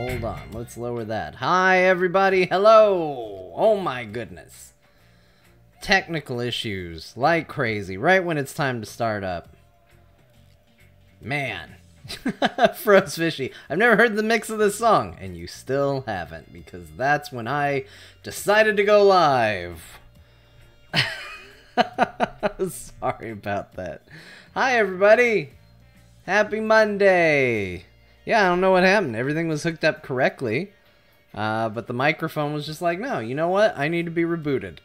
hold on. Let's lower that. Hi, everybody. Hello. Oh, my goodness. Technical issues like crazy right when it's time to start up. Man. Froze Fishy. I've never heard the mix of this song, and you still haven't, because that's when I decided to go live. Sorry about that. Hi, everybody. Happy Monday. Yeah, I don't know what happened. Everything was hooked up correctly, but the microphone was just like, no, you know what? I need to be rebooted.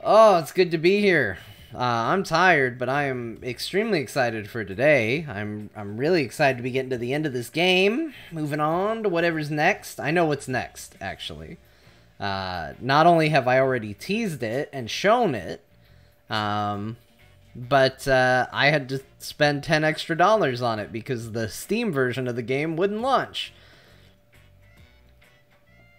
Oh, it's good to be here. I'm tired, but I am extremely excited for today. I'm really excited to be getting to the end of this game. Moving on to whatever's next. I know what's next, actually. Not only have I already teased it and shown it, but I had to spend $10 extra on it because the Steam version of the game wouldn't launch.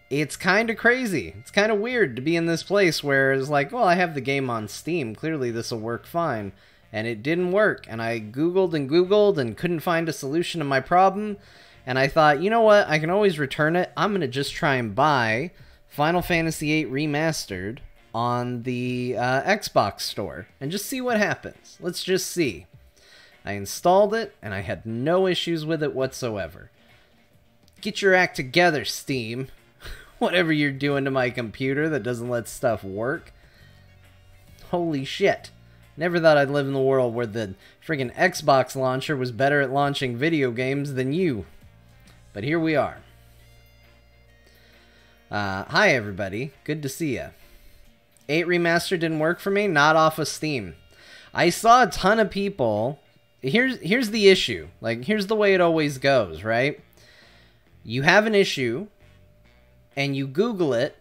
It's kind of crazy. It's kind of weird to be in this place where it's like, well, I have the game on Steam. Clearly this will work fine. And it didn't work. And I Googled and Googled and couldn't find a solution to my problem. And I thought, you know what? I can always return it. I'm going to just try and buy Final Fantasy VIII Remastered on the Xbox store and just see what happens. Let's just see. I installed it and I had no issues with it whatsoever. Get your act together, Steam. Whatever you're doing to my computer that doesn't let stuff work. Holy shit. Never thought I'd live in the world where the friggin' Xbox launcher was better at launching video games than you. But here we are. Hi everybody. Good to see ya. 8 Remastered didn't work for me, not off of Steam. I saw a ton of people. Here's the issue. Like, here's the way it always goes, right? You have an issue, and you Google it,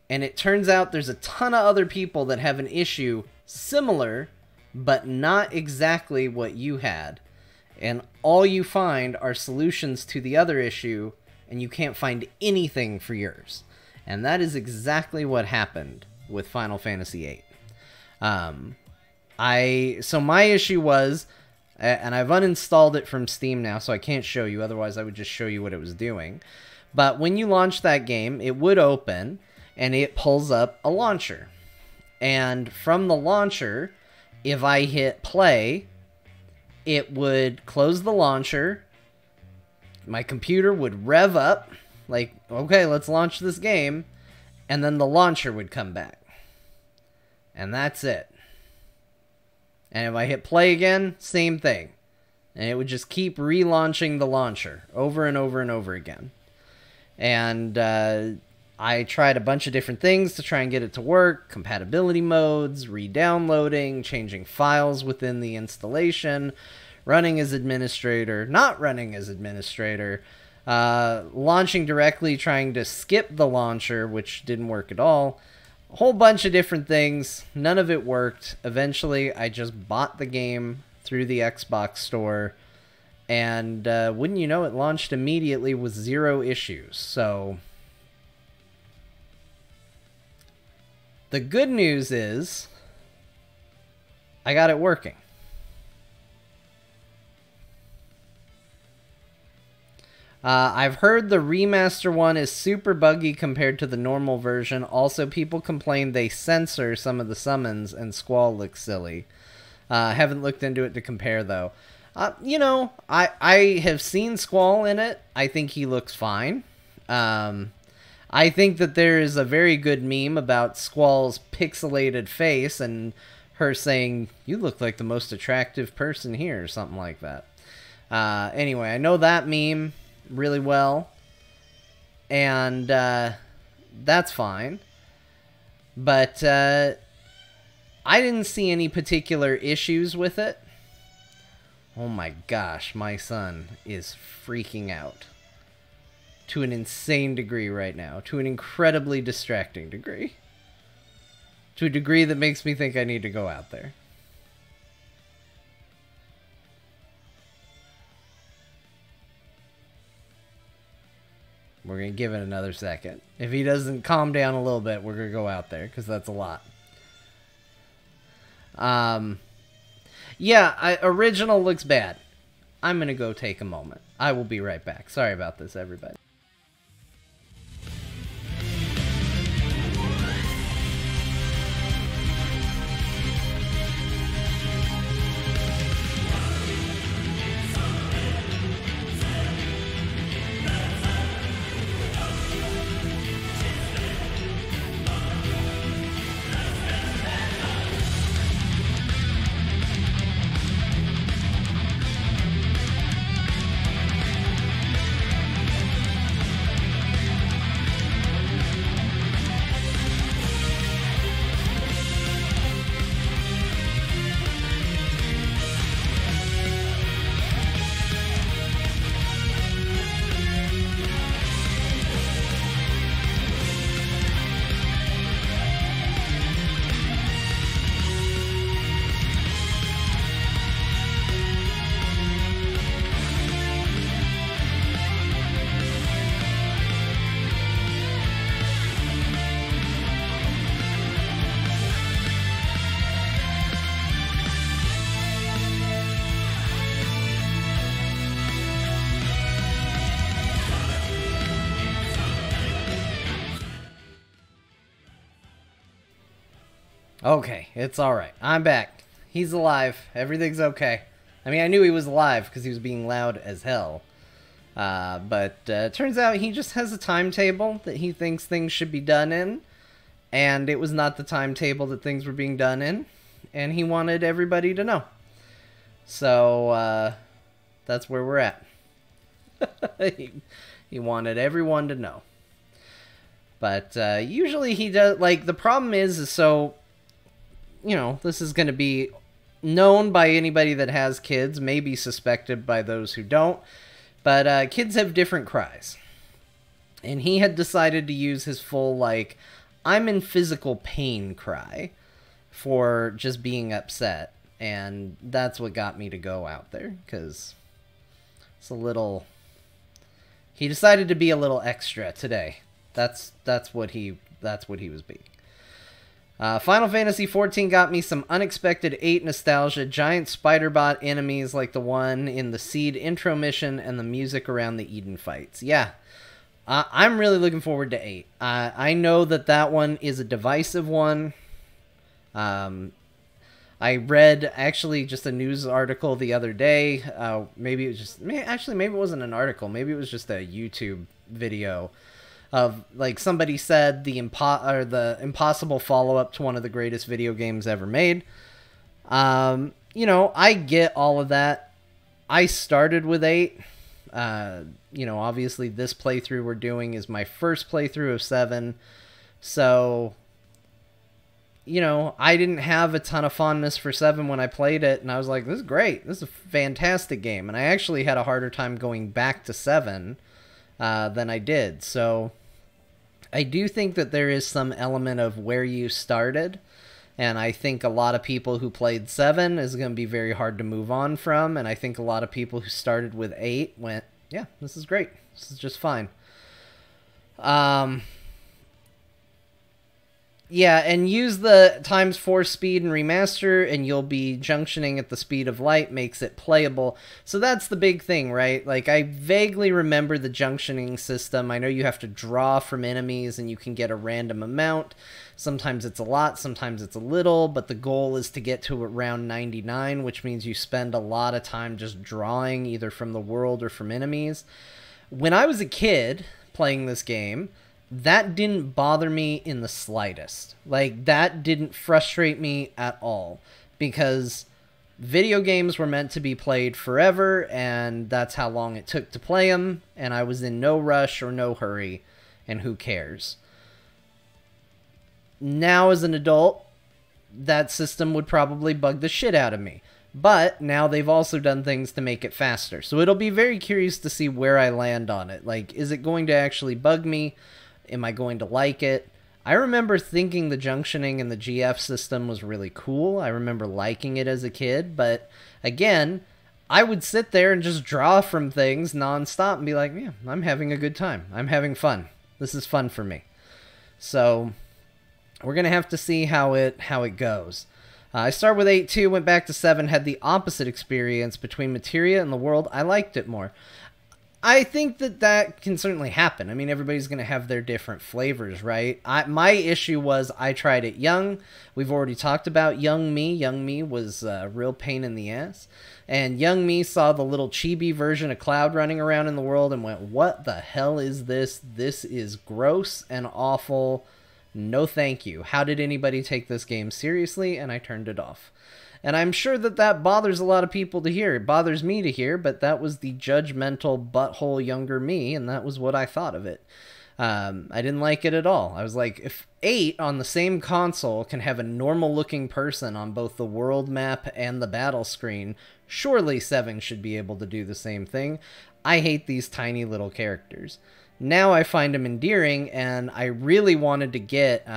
and it turns out there's a ton of other people that have an issue similar, but not exactly what you had. And all you find are solutions to the other issue, and you can't find anything for yours. And that is exactly what happened with Final Fantasy VIII. So my issue was, and I've uninstalled it from Steam now, so I can't show you, otherwise I would just show you what it was doing. But when you launch that game, it would open, and it pulls up a launcher. And from the launcher, if I hit play, it would close the launcher. My computer would rev up, like, okay, let's launch this game. And then the launcher would come back. And that's it. And if I hit play again, same thing. And it would just keep relaunching the launcher over and over and over again. And I tried a bunch of different things to try and get it to work. Compatibility modes, re-downloading, changing files within the installation, running as administrator, not running as administrator, launching directly, trying to skip the launcher, which didn't work at all. A whole bunch of different things. None of it worked. Eventually, I just bought the game through the Xbox store. And wouldn't you know, it launched immediately with 0 issues. So the good news is I got it working. I've heard the remaster one is super buggy compared to the normal version. Also, people complain they censor some of the summons and Squall looks silly. Haven't looked into it to compare, though. You know, I have seen Squall in it. I think he looks fine. I think that there is a very good meme about Squall's pixelated face and her saying, "You look like the most attractive person here," or something like that. Anyway, I know that meme really well. And that's fine. But I didn't see any particular issues with it. Oh my gosh, my son is freaking out. To an insane degree right now. To an incredibly distracting degree. To a degree that makes me think I need to go out there. We're going to give it another second. If he doesn't calm down a little bit, we're going to go out there, because that's a lot. Yeah, original looks bad. I'm going to go take a moment. I will be right back. Sorry about this, everybody. Okay, it's alright. I'm back. He's alive. Everything's okay. I mean, I knew he was alive because he was being loud as hell. But turns out he just has a timetable that he thinks things should be done in. And it was not the timetable that things were being done in. And he wanted everybody to know. So, that's where we're at. He wanted everyone to know. But usually he does... Like, the problem is so... You know, this is going to be known by anybody that has kids, maybe suspected by those who don't, but kids have different cries. And he had decided to use his full, like, I'm in physical pain cry for just being upset. And that's what got me to go out there, because it's a little... He decided to be a little extra today. That's what he was being. Final Fantasy XIV got me some unexpected 8 nostalgia, giant spider bot enemies like the one in the Seed intro mission, and the music around the Eden fights. Yeah, I'm really looking forward to 8. I know that one is a divisive one. I read, actually, just a news article the other day. Maybe it was just... Actually, maybe it wasn't an article. Maybe it was just a YouTube video of, like, somebody said the impossible follow-up to one of the greatest video games ever made. You know, I get all of that. I started with 8. You know, obviously this playthrough we're doing is my first playthrough of 7. So, you know, I didn't have a ton of fondness for 7 when I played it, and I was like, this is great. This is a fantastic game. And I actually had a harder time going back to 7 than I did. So I do think that there is some element of where you started, and I think a lot of people who played 7 is going to be very hard to move on from, and I think a lot of people who started with 8 went, yeah, this is great. This is just fine. Yeah, and use the ×4 speed and remaster, and you'll be junctioning at the speed of light, makes it playable. So that's the big thing, right? Like, I vaguely remember the junctioning system. I know you have to draw from enemies, and you can get a random amount. Sometimes it's a lot, sometimes it's a little, but the goal is to get to around 99, which means you spend a lot of time just drawing, either from the world or from enemies. When I was a kid playing this game, that didn't bother me in the slightest. Like, that didn't frustrate me at all, because video games were meant to be played forever, and that's how long it took to play them, and I was in no rush or no hurry, and who cares? Now, as an adult, that system would probably bug the shit out of me. But now they've also done things to make it faster. So it'll be very curious to see where I land on it. Like, is it going to actually bug me? Am I going to like it? I remember thinking the junctioning and the GF system was really cool. I remember liking it as a kid. But again, I would sit there and just draw from things nonstop and be like, yeah, I'm having a good time. I'm having fun. This is fun for me. So we're going to have to see how it goes. I started with 8 too, went back to 7, had the opposite experience between materia and the world. I liked it more. I think that that can certainly happen. I mean, everybody's going to have their different flavors, right? My issue was I tried it young. We've already talked about young me. Young me was a real pain in the ass. And young me saw the little chibi version of Cloud running around in the world and went, what the hell is this? This is gross and awful. No thank you. How did anybody take this game seriously? And I turned it off. And I'm sure that that bothers a lot of people to hear. It bothers me to hear, but that was the judgmental butthole younger me, and that was what I thought of it. I didn't like it at all. I was like, if 8 on the same console can have a normal-looking person on both the world map and the battle screen, surely 7 should be able to do the same thing. I hate these tiny little characters. Now I find them endearing, and I really wanted to get...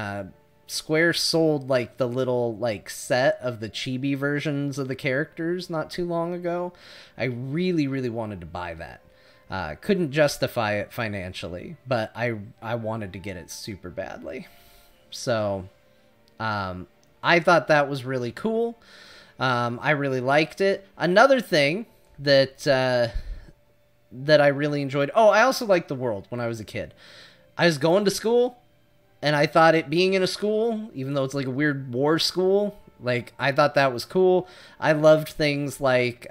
Square sold like the little like set of the chibi versions of the characters not too long ago. I really wanted to buy that. Couldn't justify it financially, but I wanted to get it super badly. So I thought that was really cool. I really liked it. Another thing that that I really enjoyed. Oh, I also liked the world when I was a kid. I was going to school. And I thought it being in a school, even though it's like a weird war school, like, I thought that was cool. I loved things like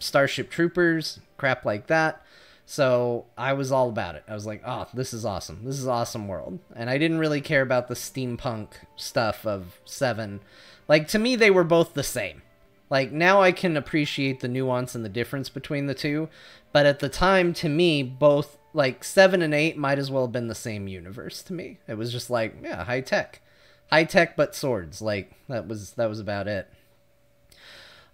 Starship Troopers, crap like that. So I was all about it. I was like, oh, this is awesome. This is awesome world. And I didn't really care about the steampunk stuff of 7. Like, to me, they were both the same. Like, now I can appreciate the nuance and the difference between the two. But at the time, to me, both... Like, 7 and 8 might as well have been the same universe to me. It was just like, yeah, high tech. High tech, but swords. Like, that was about it.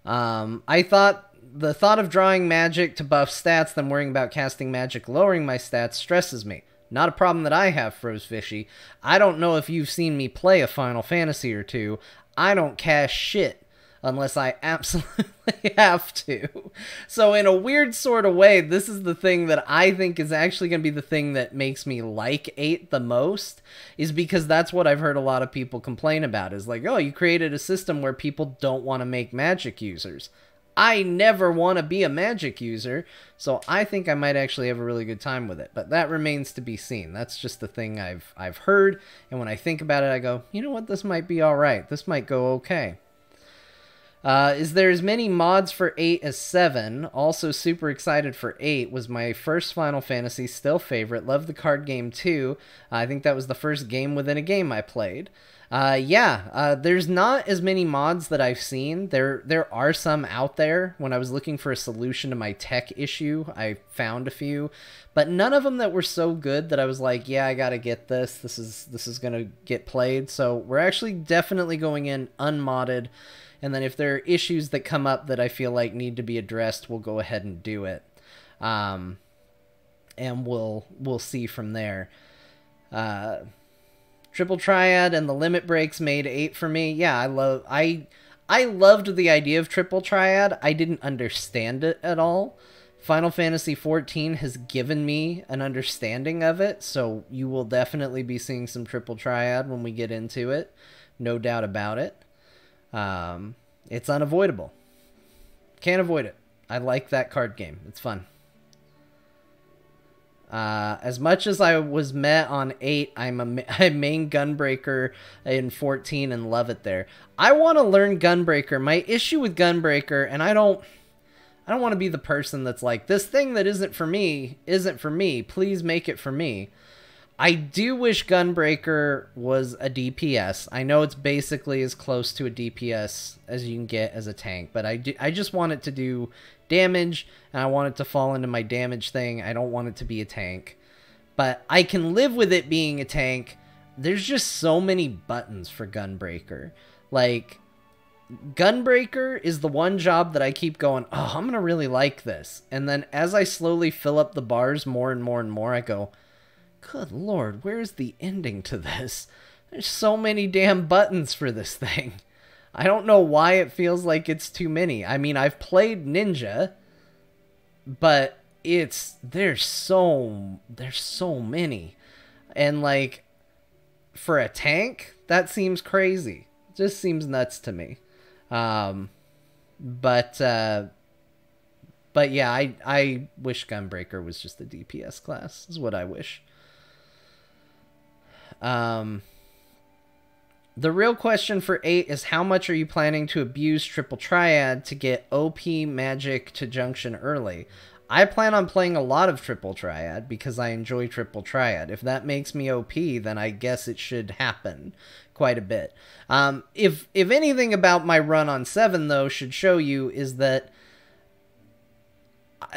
I thought, the thought of drawing magic to buff stats, then worrying about casting magic lowering my stats stresses me. Not a problem that I have, Frozefishy. I don't know if you've seen me play a Final Fantasy or two. I don't cast shit unless I absolutely have to. So in a weird sort of way, this is the thing that I think is actually going to be the thing that makes me like 8 the most, is because that's what I've heard a lot of people complain about, is like, oh, you created a system where people don't want to make magic users. I never want to be a magic user, so I think I might actually have a really good time with it. But that remains to be seen. That's just the thing I've heard, and when I think about it, I go, you know what, this might be alright. This might go okay. Is there as many mods for 8 as 7? Also super excited for 8. Was my first Final Fantasy, still favorite. Love the card game too. I think that was the first game within a game I played. There's not as many mods that I've seen. There are some out there. When I was looking for a solution to my tech issue, I found a few, but none of them that were so good that I was like, yeah, I gotta get this. This is gonna get played. So we're actually definitely going in unmodded. And then if there are issues that come up that I feel like need to be addressed, we'll go ahead and do it. And we'll see from there. Triple Triad and the limit breaks made 8 for me. Yeah, I loved the idea of Triple Triad. I didn't understand it at all. Final Fantasy XIV has given me an understanding of it, so you will definitely be seeing some Triple Triad when we get into it. No doubt about it. It's unavoidable. Can't avoid it. I like that card game. It's fun. As much as I was met on 8, I'm a main Gunbreaker in 14 and love it there. I want to learn Gunbreaker. My issue with Gunbreaker, and I don't want to be the person that's like, this thing that isn't for me. Please make it for me. I do wish Gunbreaker was a DPS. I know it's basically as close to a DPS as you can get as a tank, but I just want it to do damage, and I want it to fall into my damage thing. I don't want it to be a tank. But I can live with it being a tank. There's just so many buttons for Gunbreaker. Like, Gunbreaker is the one job that I keep going, oh, I'm going to really like this. And then as I slowly fill up the bars more and more and more, I go, good lord, where's the ending to this? There's so many damn buttons for this thing. I don't know why it feels like it's too many. I mean, I've played Ninja, but there's so many. And like, for a tank, that seems crazy. It just seems nuts to me. Um, but yeah, I wish Gunbreaker was just a DPS class, is what I wish. The real question for 8 is how much are you planning to abuse Triple Triad to get OP magic to Junction early? I plan on playing a lot of Triple Triad because I enjoy Triple Triad. If that makes me OP, then I guess it should happen quite a bit. If anything about my run on 7, though, should show you is that...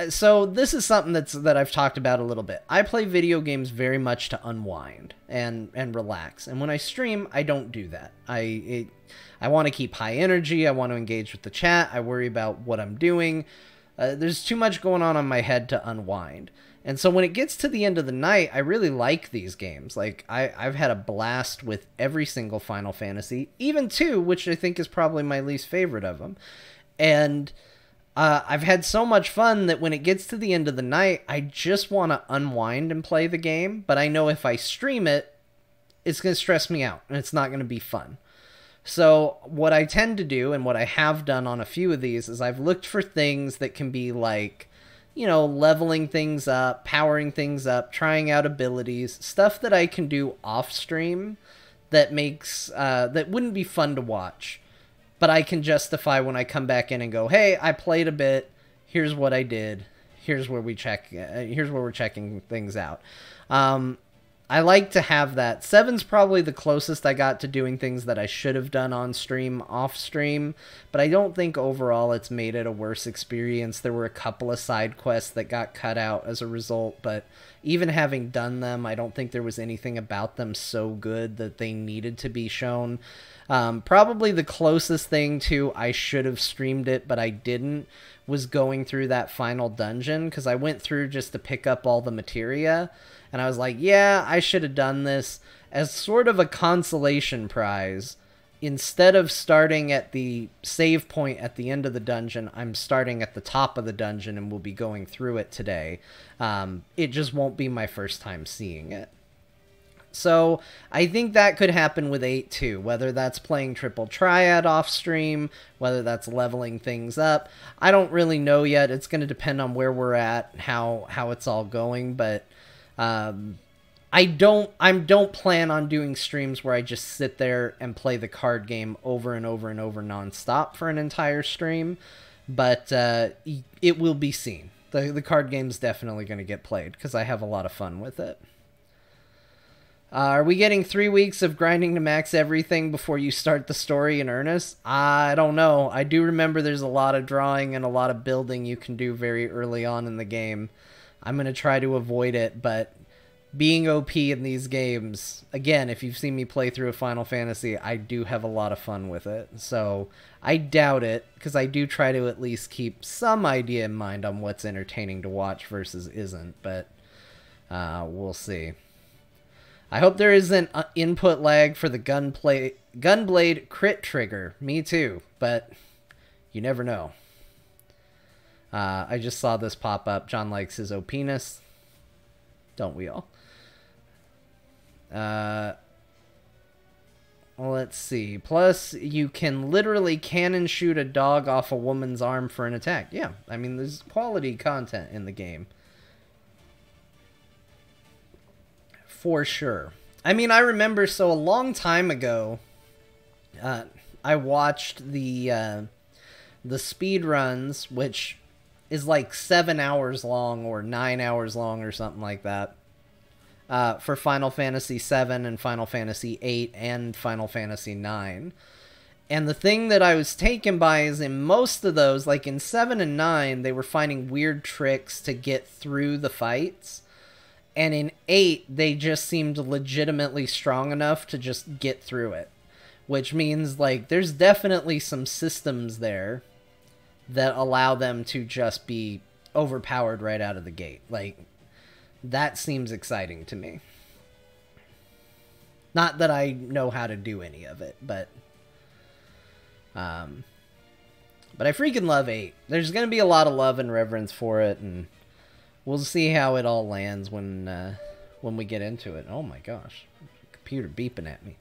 So this is something that I've talked about a little bit. I play video games very much to unwind and relax. And when I stream, I don't do that. I want to keep high energy. I want to engage with the chat. I worry about what I'm doing. There's too much going on my head to unwind. And so when it gets to the end of the night, I really like these games. Like, I've had a blast with every single Final Fantasy, even 2, which I think is probably my least favorite of them. And I've had so much fun that when it gets to the end of the night, I just want to unwind and play the game. But I know if I stream it, it's going to stress me out, and it's not going to be fun. So what I tend to do, and what I have done on a few of these, is I've looked for things that can be like, you know, leveling things up, powering things up, trying out abilities, stuff that I can do off stream that makes, that wouldn't be fun to watch, but I can justify when I come back in and go, hey, I played a bit, here's what I did, here's where we're checking things out. I like to have that. 7's probably the closest I got to doing things that I should have done on stream, off stream, but I don't think overall it's made it a worse experience. There were a couple of side quests that got cut out as a result, but even having done them, I don't think there was anything about them so good that they needed to be shown. Probably the closest thing to I should have streamed it, but I didn't, was going through that final dungeon, because I went through just to pick up all the materia, and I was like, yeah, I should have done this as sort of a consolation prize. Instead of starting at the save point at the end of the dungeon, I'm starting at the top of the dungeon and will be going through it today. It just won't be my first time seeing it. So I think that could happen with 8 too, whether that's playing Triple Triad off stream, whether that's leveling things up. I don't really know yet. It's going to depend on where we're at, how it's all going, but I don't plan on doing streams where I just sit there and play the card game over and over and over nonstop for an entire stream, but it will be seen. The card game's definitely going to get played because I have a lot of fun with it. Are we getting 3 weeks of grinding to max everything before you start the story in earnest? I don't know. I do remember there's a lot of drawing and a lot of building you can do very early on in the game. I'm going to try to avoid it, but being OP in these games, again, if you've seen me play through a Final Fantasy, I do have a lot of fun with it. So I doubt it, because I do try to at least keep some idea in mind on what's entertaining to watch versus isn't, but we'll see. I hope there isn't input lag for the Gunblade crit trigger. Me too, but you never know. I just saw this pop up. John likes his OP-ness. Don't we all? Let's see. Plus, you can literally cannon shoot a dog off a woman's arm for an attack. Yeah, I mean, there's quality content in the game. For sure. I mean, I remember, so a long time ago, I watched the speed runs, which is like 7 hours long or 9 hours long or something like that, for Final Fantasy VII and Final Fantasy VIII and Final Fantasy IX. And the thing that I was taken by is in most of those, like in 7 and 9, they were finding weird tricks to get through the fights. And in 8, they just seemed legitimately strong enough to just get through it. Which means, like, there's definitely some systems there that allow them to just be overpowered right out of the gate. Like, that seems exciting to me. Not that I know how to do any of it, but I freaking love 8. There's going to be a lot of love and reverence for it, and we'll see how it all lands when we get into it. Oh my gosh. Computer beeping at me.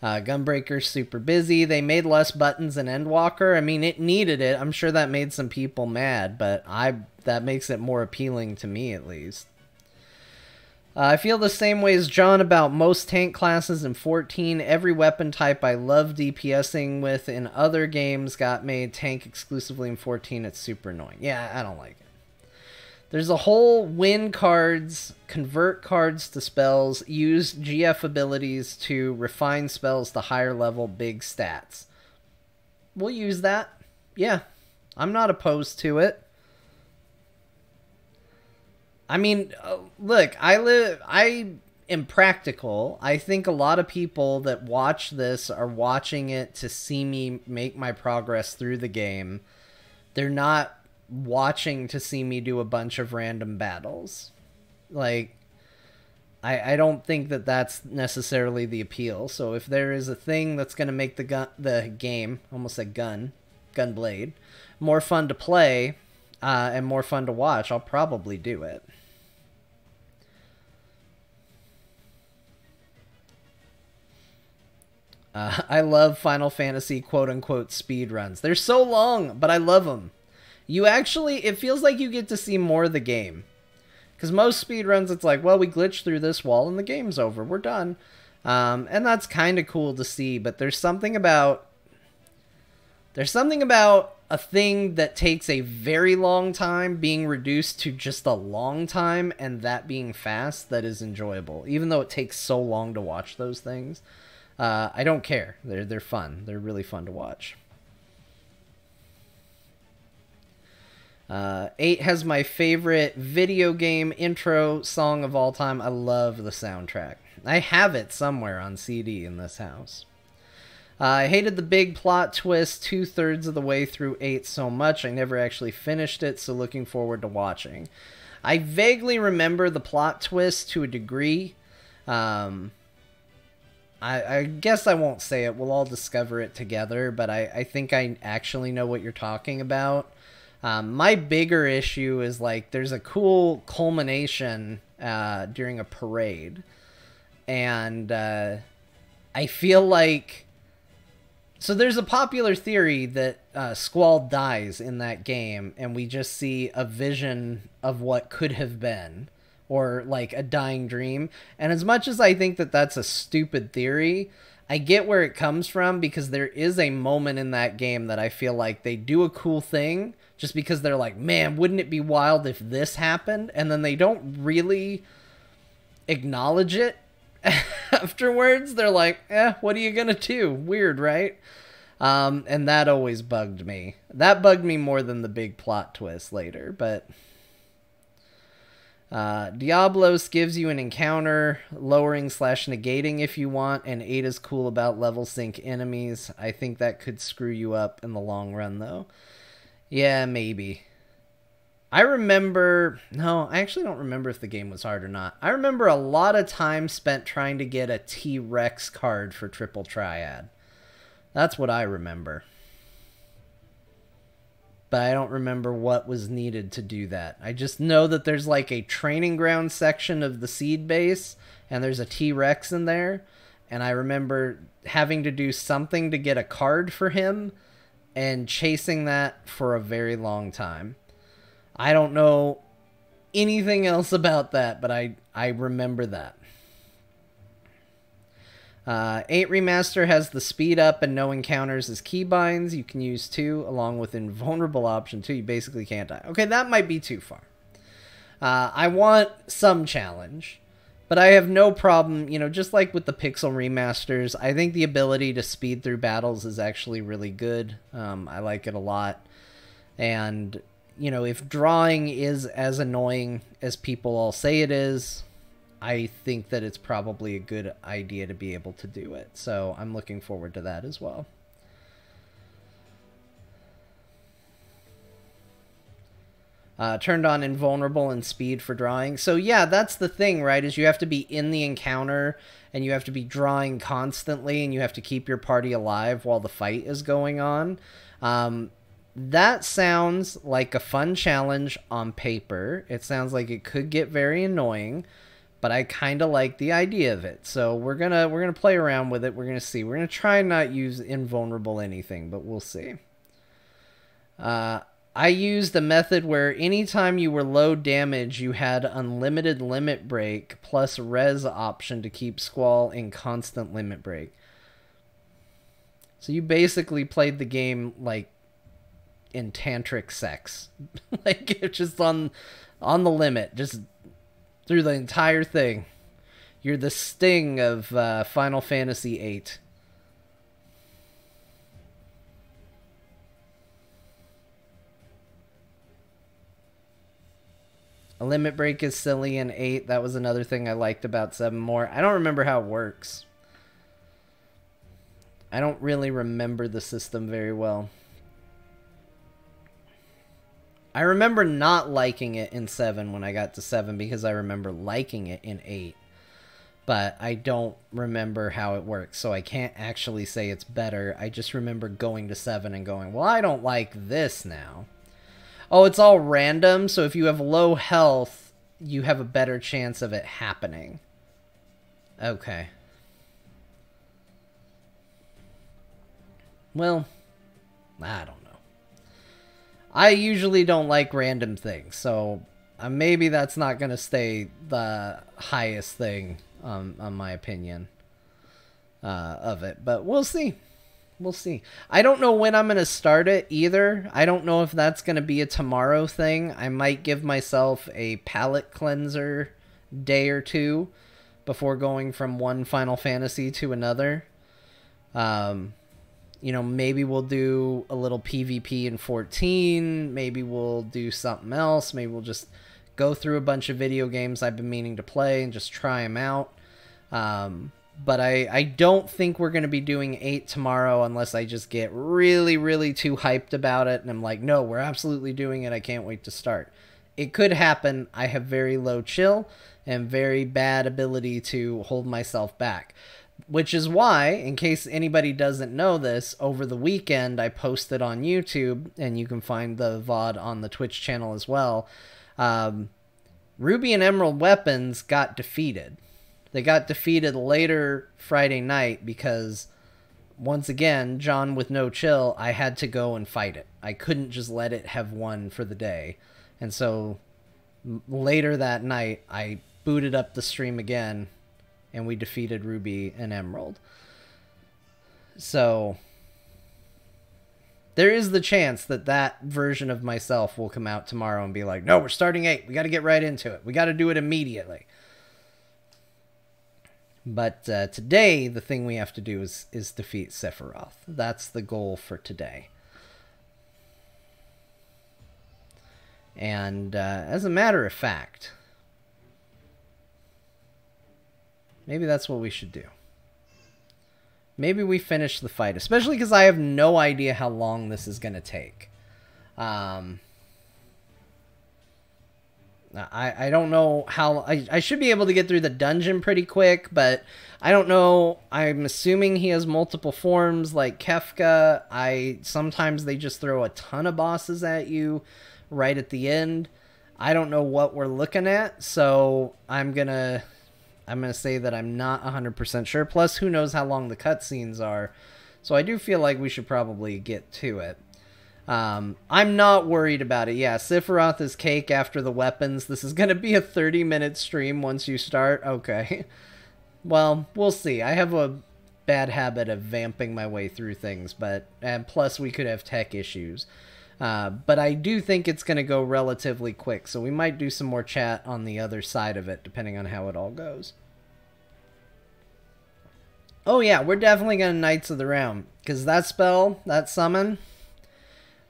Gunbreaker's super busy. They made less buttons than Endwalker. I mean, it needed it. I'm sure that made some people mad, but that makes it more appealing to me, at least. I feel the same way as John about most tank classes in 14. Every weapon type I love DPSing with in other games got made tank exclusively in 14. It's super annoying. Yeah, I don't like it. There's a whole win cards, convert cards to spells, use GF abilities to refine spells to higher level big stats. We'll use that. Yeah, I'm not opposed to it. I mean, look, I am practical. I think a lot of people that watch this are watching it to see me make my progress through the game. They're not watching to see me do a bunch of random battles. Like, I don't think that that's necessarily the appeal. So if there is a thing that's going to make the game, almost like Gunblade, more fun to play and more fun to watch, I'll probably do it. I love Final Fantasy quote-unquote speedruns. They're so long, but I love them. It feels like you get to see more of the game. Because most speedruns, it's like, well, we glitched through this wall and the game's over. We're done. And that's kind of cool to see, but there's something about a thing that takes a very long time being reduced to just a long time, and that being fast, that is enjoyable. Even though it takes so long to watch those things. I don't care. They're fun. They're really fun to watch. 8 has my favorite video game intro song of all time. I love the soundtrack. I have it somewhere on CD in this house. I hated the big plot twist 2/3 of the way through 8 so much. I never actually finished it, so looking forward to watching. I vaguely remember the plot twist to a degree. I guess I won't say it. We'll all discover it together, but I think I actually know what you're talking about. My bigger issue is, like, there's a cool culmination during a parade. And I feel like... So there's a popular theory that Squall dies in that game, and we just see a vision of what could have been. Or, like, a dying dream. And as much as I think that that's a stupid theory, I get where it comes from, because there is a moment in that game that I feel like they do a cool thing just because they're like, man, wouldn't it be wild if this happened? And then they don't really acknowledge it afterwards. They're like, what are you gonna do? Weird, right? And that always bugged me. That bugged me more than the big plot twist later, but... Diablos gives you an encounter, lowering/negating if you want, and 8 is cool about level sync enemies. I think that could screw you up in the long run, though. Yeah, maybe. I actually don't remember if the game was hard or not. I remember a lot of time spent trying to get a T-Rex card for Triple Triad. That's what I remember. But I don't remember what was needed to do that. I just know that there's like a training ground section of the seed base, and there's a T-Rex in there, and I remember having to do something to get a card for him, and chasing that for a very long time. I don't know anything else about that, but I remember that. 8 Remaster has the speed up and no encounters as keybinds. You can use 2 along with invulnerable option 2. You basically can't die. Okay, that might be too far. I want some challenge, but I have no problem, just like with the Pixel remasters, I think the ability to speed through battles is actually really good. I like it a lot. And, if drawing is as annoying as people all say it is, I think that it's probably a good idea to be able to do it. So I'm looking forward to that as well. Turned on invulnerable and speed for drawing. So yeah, that's the thing, right? Is you have to be in the encounter and you have to be drawing constantly and you have to keep your party alive while the fight is going on. That sounds like a fun challenge on paper. It sounds like it could get very annoying. but I kind of like the idea of it. So we're gonna play around with it. We're gonna see. We're gonna try and not use invulnerable anything, but we'll see. I used a method where anytime you were low damage, you had unlimited limit break plus res option to keep Squall in constant limit break. So you basically played the game like in tantric sex. Like it's just on the limit, just through the entire thing. You're the Sting of Final Fantasy VIII. A limit break is silly in 8. That was another thing I liked about 7 more. I don't remember how it works. I don't really remember the system very well. I remember not liking it in 7 when I got to 7 because I remember liking it in 8. But I don't remember how it works, so I can't actually say it's better. I just remember going to 7 and going, well, I don't like this now. Oh, it's all random, so if you have low health, you have a better chance of it happening. Okay. Well, I don't know. I usually don't like random things, so maybe that's not going to stay the highest thing on my opinion of it. But we'll see. We'll see. I don't know when I'm going to start it either. I don't know if that's going to be a tomorrow thing. I might give myself a palate cleanser day or two before going from one Final Fantasy to another. You know, maybe we'll do a little PvP in 14. Maybe we'll do something else. Maybe we'll just go through a bunch of video games I've been meaning to play and just try them out. But I don't think we're going to be doing 8 tomorrow unless I just get really, really too hyped about it. And I'm like, no, we're absolutely doing it. I can't wait to start. It could happen. I have very low chill and very bad ability to hold myself back. Which is why, in case anybody doesn't know this, over the weekend I posted on YouTube, and you can find the VOD on the Twitch channel as well. Ruby and Emerald weapons got defeated. They got defeated later Friday night because, once again, John with no chill, I had to go and fight it. I couldn't just let it have won for the day. And so, later that night, I booted up the stream again, and we defeated Ruby and Emerald. So, there is the chance that that version of myself will come out tomorrow and be like, no, we're starting 8. We got to get right into it. We got to do it immediately. But today, the thing we have to do is defeat Sephiroth. That's the goal for today. And as a matter of fact, maybe that's what we should do. Maybe we finish the fight, especially because I have no idea how long this is going to take. I don't know how... I should be able to get through the dungeon pretty quick, but I don't know. I'm assuming he has multiple forms like Kefka. Sometimes they just throw a ton of bosses at you right at the end. I don't know what we're looking at, so I'm gonna say that I'm not 100% sure. Plus, who knows how long the cutscenes are. So I do feel like we should probably get to it. I'm not worried about it. Yeah, Sephiroth is cake after the weapons. This is going to be a 30-minute stream once you start. Okay. Well, we'll see. I have a bad habit of vamping my way through things, and plus we could have tech issues. But I do think it's going to go relatively quick, so we might do some more chat on the other side of it, depending on how it all goes. Oh yeah, we're definitely going to Knights of the Realm, because that spell, that summon...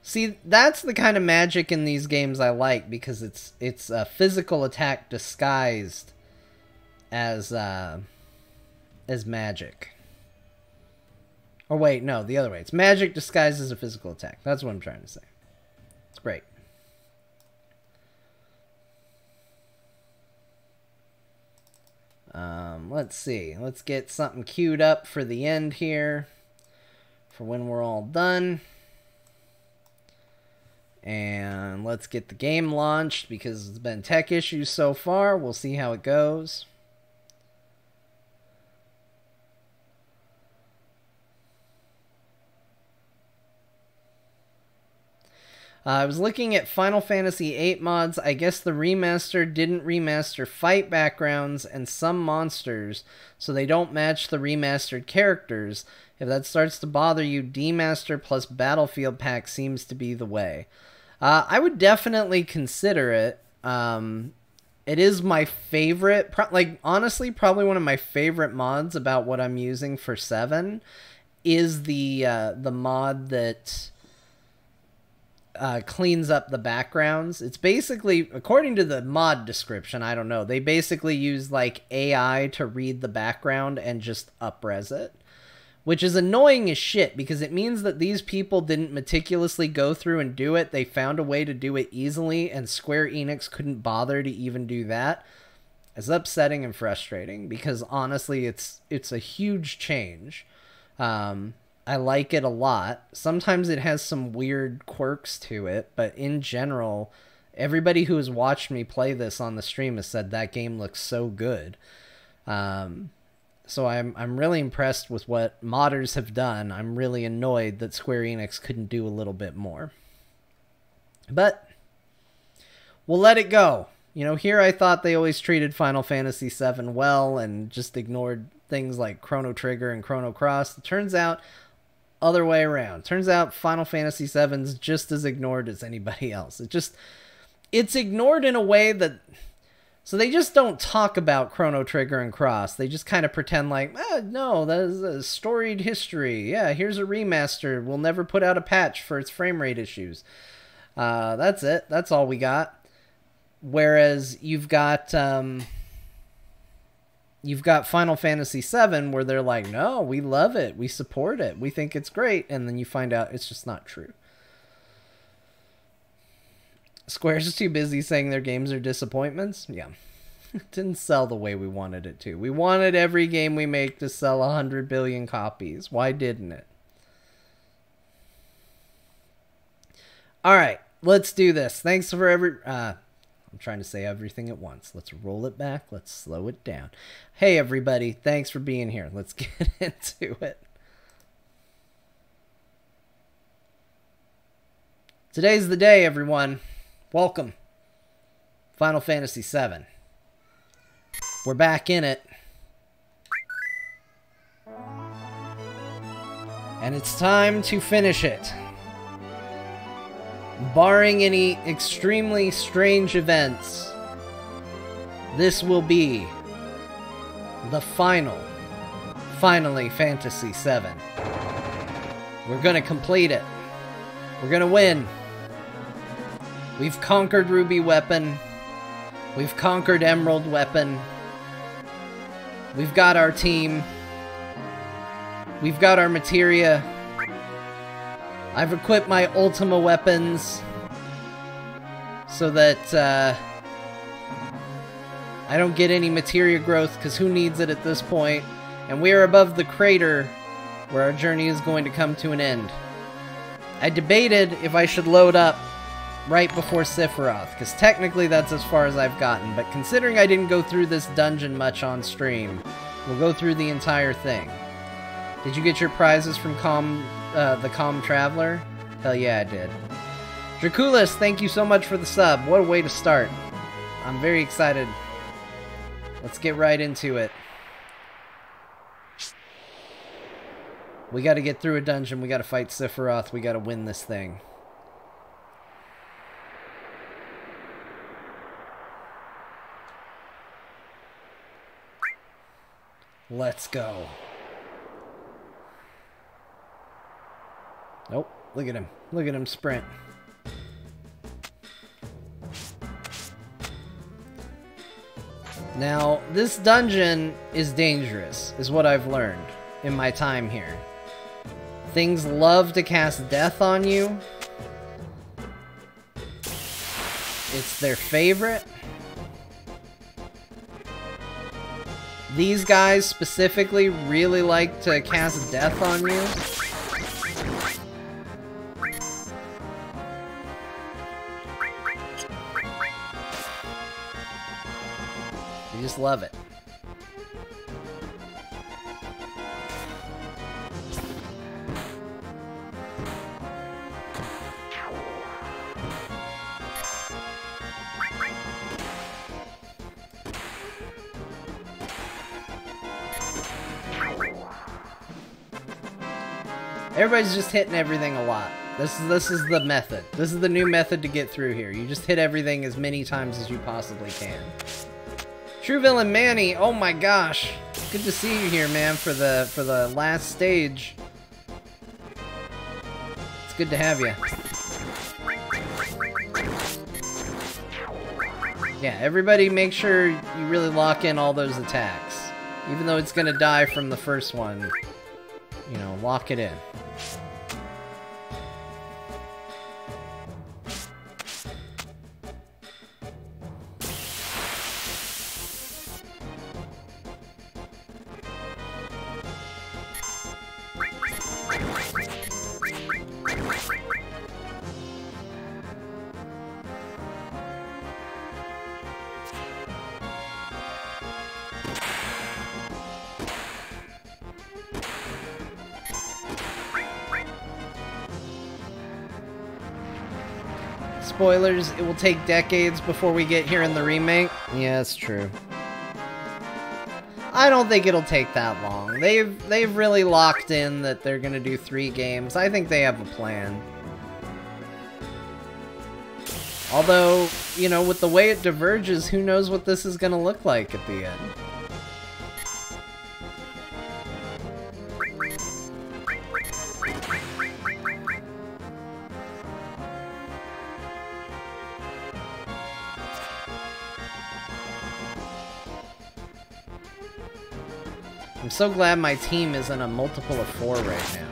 See, that's the kind of magic in these games I like, because it's a physical attack disguised as magic. Or wait, no, the other way. It's magic disguised as a physical attack. That's what I'm trying to say. It's great. Let's see. Let's get something queued up for the end here, for when we're all done. And let's get the game launched, because it's been tech issues so far. We'll see how it goes. I was looking at Final Fantasy VIII mods. I guess the remaster didn't remaster fight backgrounds and some monsters, so they don't match the remastered characters. If that starts to bother you, demaster plus Battlefield Pack seems to be the way. I would definitely consider it. It is my favorite, honestly, probably one of my favorite mods about what I'm using for 7 is the mod that cleans up the backgrounds. It's basically, according to the mod description, I don't know, they basically use like AI to read the background and just up-res it, which is annoying as shit because it means that these people didn't meticulously go through and do it. They found a way to do it easily, and Square Enix couldn't bother to even do that. It's upsetting and frustrating because honestly, it's a huge change. I like it a lot. Sometimes it has some weird quirks to it, but in general, everybody who has watched me play this on the stream has said that game looks so good. So I'm really impressed with what modders have done. I'm really annoyed that Square Enix couldn't do a little bit more. But we'll let it go. You know, here I thought they always treated Final Fantasy VII well and just ignored things like Chrono Trigger and Chrono Cross. It turns out other way around. Turns out Final Fantasy VII's just as ignored as anybody else. It's ignored in a way that, so they just don't talk about Chrono Trigger and Cross. They just kind of pretend like, no, that is a storied history. Yeah, here's a remaster. We'll never put out a patch for its frame rate issues. That's it. That's all we got. Whereas you've got Final Fantasy VII where they're like, no, we love it. We support it. We think it's great. And then you find out it's just not true. Square's too busy saying their games are disappointments. Yeah. It didn't sell the way we wanted it to. We wanted every game we make to sell 100 billion copies. Why didn't it? All right. Let's do this. Thanks for I'm trying to say everything at once. Let's roll it back. Let's slow it down. Hey, everybody. Thanks for being here. Let's get into it. Today's the day, everyone. Welcome. Final Fantasy VII. We're back in it. And it's time to finish it. Barring any extremely strange events, this will be the Finally Fantasy VII. We're gonna complete it. We're gonna win. We've conquered Ruby Weapon. We've conquered Emerald Weapon. We've got our team. We've got our materia. I've equipped my Ultima weapons so that I don't get any materia growth, because who needs it at this point? And we are above the crater where our journey is going to come to an end. I debated if I should load up right before Sephiroth, because technically that's as far as I've gotten, but considering I didn't go through this dungeon much on stream, we'll go through the entire thing. Did you get your prizes from the Calm Traveler? Hell yeah, I did. Draculis, thank you so much for the sub. What a way to start. I'm very excited. Let's get right into it. We gotta get through a dungeon. We gotta fight Sephiroth. We gotta win this thing. Let's go. Nope. Look at him. Look at him sprint. Now, this dungeon is dangerous, is what I've learned in my time here. Things love to cast death on you. It's their favorite. These guys specifically really like to cast death on you. You just love it. Everybody's just hitting everything a lot. This is the method. This is the new method to get through here. You just hit everything as many times as you possibly can. True Villain Manny, oh my gosh. Good to see you here, man, for the last stage. It's good to have you. Yeah, everybody make sure you really lock in all those attacks. Even though it's gonna die from the first one, you know, lock it in. Spoilers, it will take decades before we get here in the remake. Yeah, it's true. I don't think it'll take that long. They've really locked in that they're gonna do 3 games. I think they have a plan. Although, you know, with the way it diverges, who knows what this is gonna look like at the end. I'm so glad my team isn't a multiple of 4 right now.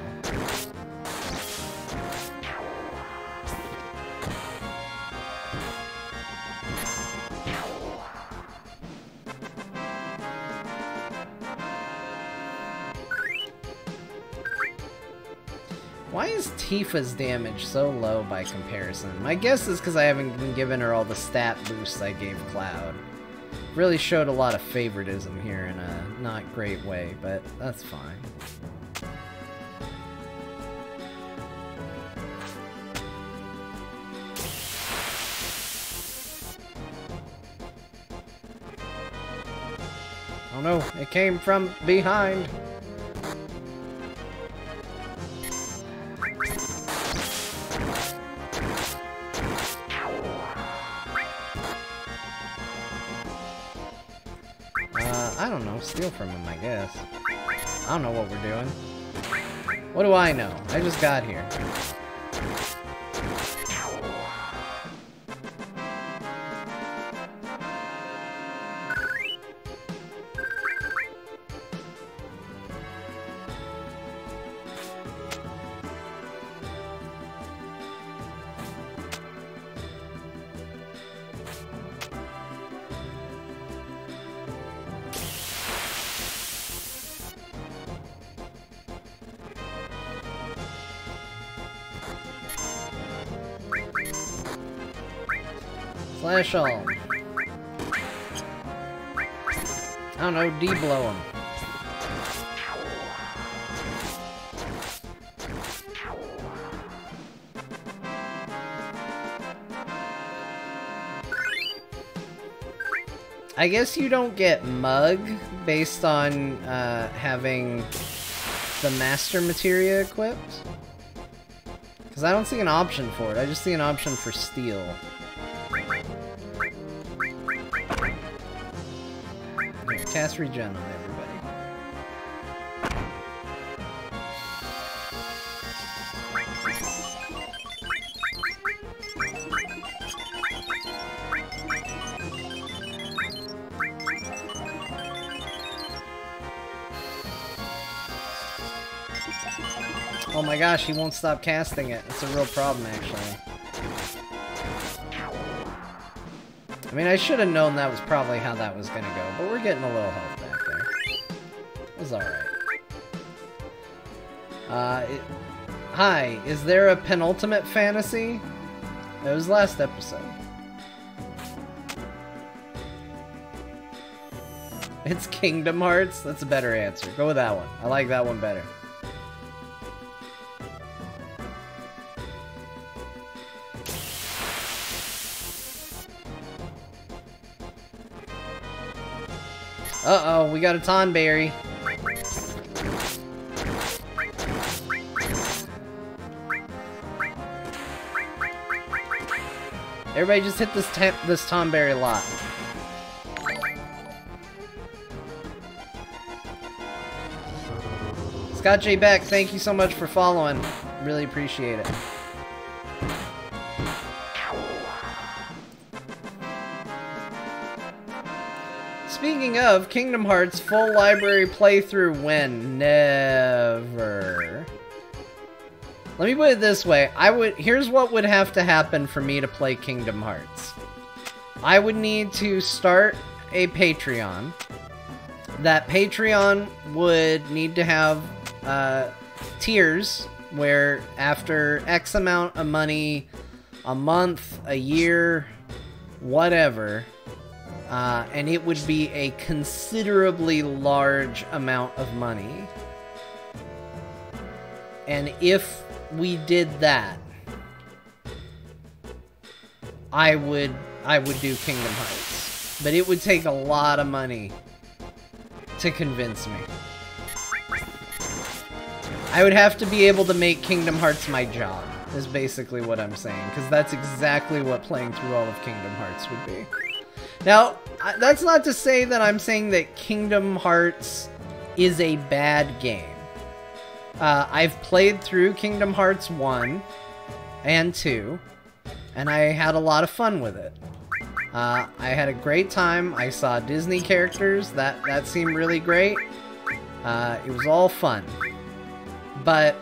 Why is Tifa's damage so low by comparison? My guess is because I haven't been giving her all the stat boosts I gave Cloud. Really showed a lot of favoritism here in a not great way, but that's fine. Oh no, it came from behind. I don't know, steal from him, I guess. I don't know what we're doing. What do I know? I just got here. Slash all. I don't know, D-blow him. I guess you don't get Mug based on having the Master Materia equipped. Because I don't see an option for it, I just see an option for Steel. Cast regen on everybody. Oh my gosh, he won't stop casting it. It's a real problem, actually. I mean, I should have known that was probably how that was gonna go, but we're getting a little health back there. It was alright. Hi, is there a penultimate fantasy? It was last episode. It's Kingdom Hearts? That's a better answer. Go with that one. I like that one better. Uh-oh, we got a Tonberry. Everybody just hit this Tomberry lot. Scott J. Beck, thank you so much for following. Really appreciate it. Speaking of, Kingdom Hearts full library playthrough when? Never. Let me put it this way. Here's what would have to happen for me to play Kingdom Hearts. I would need to start a Patreon. That Patreon would need to have tiers where after X amount of money, a month, a year, whatever, and it would be a considerably large amount of money. And if we did that, I would do Kingdom Hearts. But it would take a lot of money to convince me. I would have to be able to make Kingdom Hearts my job, is basically what I'm saying, because that's exactly what playing through all of Kingdom Hearts would be. Now, that's not to say that I'm saying that Kingdom Hearts is a bad game. I've played through Kingdom Hearts 1 and 2, and I had a lot of fun with it. I had a great time. I saw Disney characters. That seemed really great. It was all fun. But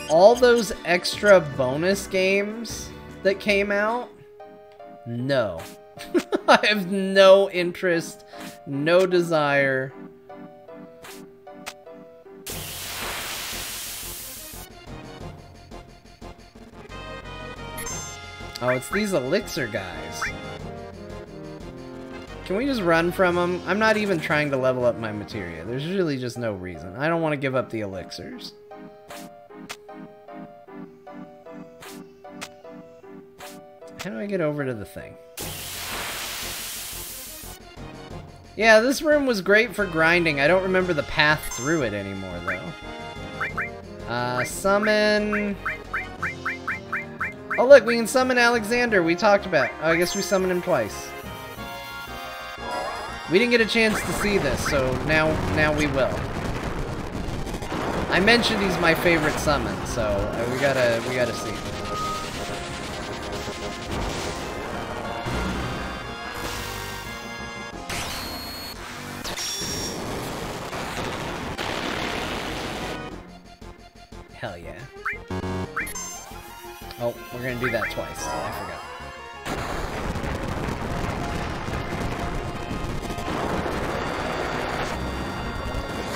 all those extra bonus games that came out, no. I have no interest, no desire. Oh, it's these elixir guys. Can we just run from them? I'm not even trying to level up my materia. There's really just no reason. I don't want to give up the elixirs. How do I get over to the thing? Yeah, this room was great for grinding. I don't remember the path through it anymore, though. Summon... Oh, look, we can summon Alexander. We talked about. Oh, I guess we summoned him twice. We didn't get a chance to see this, so now we will. I mentioned he's my favorite summon, so we gotta see. Hell yeah. Oh, we're gonna do that twice. I forgot.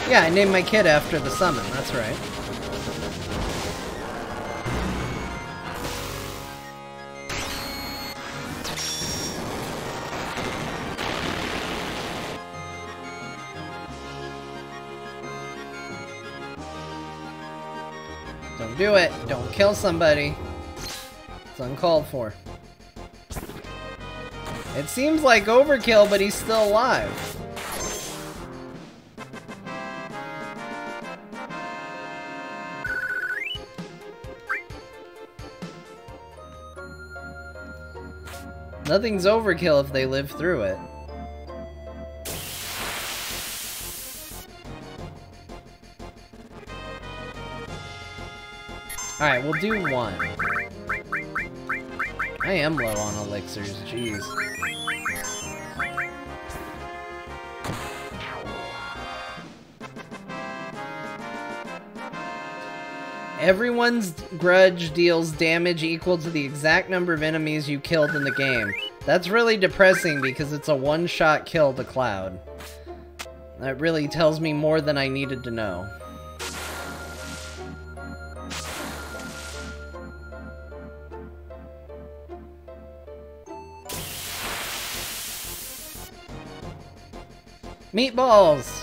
Yeah, I named my kid after the summon, that's right. Don't do it! Don't kill somebody! It's uncalled for. It seems like overkill, but he's still alive. Nothing's overkill if they live through it. Alright, we'll do one. I am low on elixirs, jeez. Everyone's grudge deals damage equal to the exact number of enemies you killed in the game. That's really depressing because it's a one-shot kill to Cloud. That really tells me more than I needed to know. Meatballs!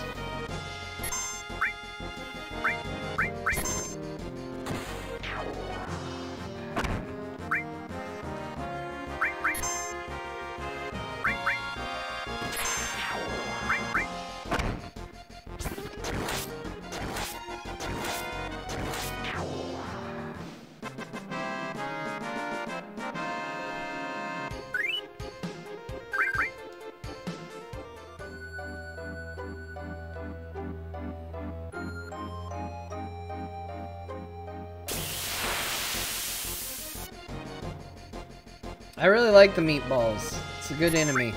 I really like the meatballs. It's a good enemy.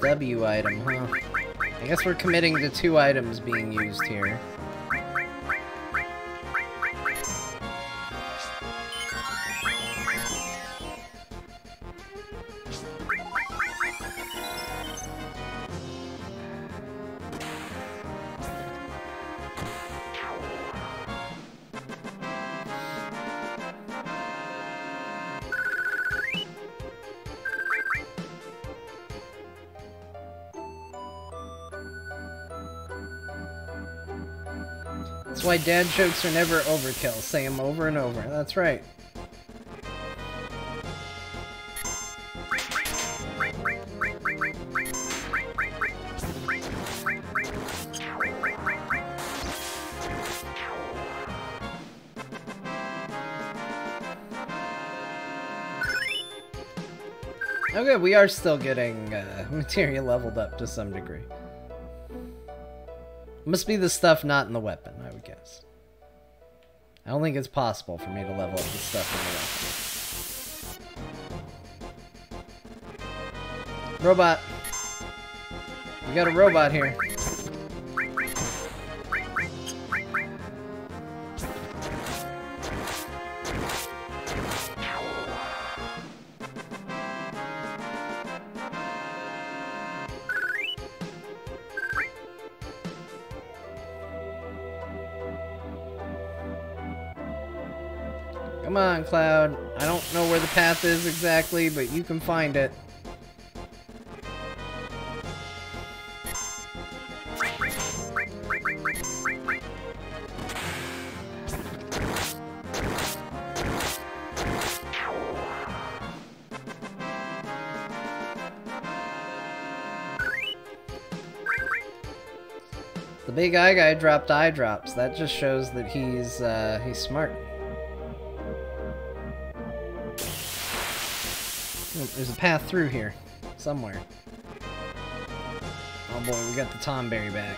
W item, huh? I guess we're committing to 2 items being used here. That's why dad jokes are never overkill. Say them over and over. That's right. Okay, we are still getting materia leveled up to some degree. Must be the stuff not in the weapon, I would guess. I don't think it's possible for me to level up the stuff in the weapon. Robot. We got a robot here. Come on, Cloud. I don't know where the path is exactly, but you can find it. The big eye guy dropped eye drops. That just shows that he's smart. There's a path through here, somewhere. Oh boy, we got the Tomberry back.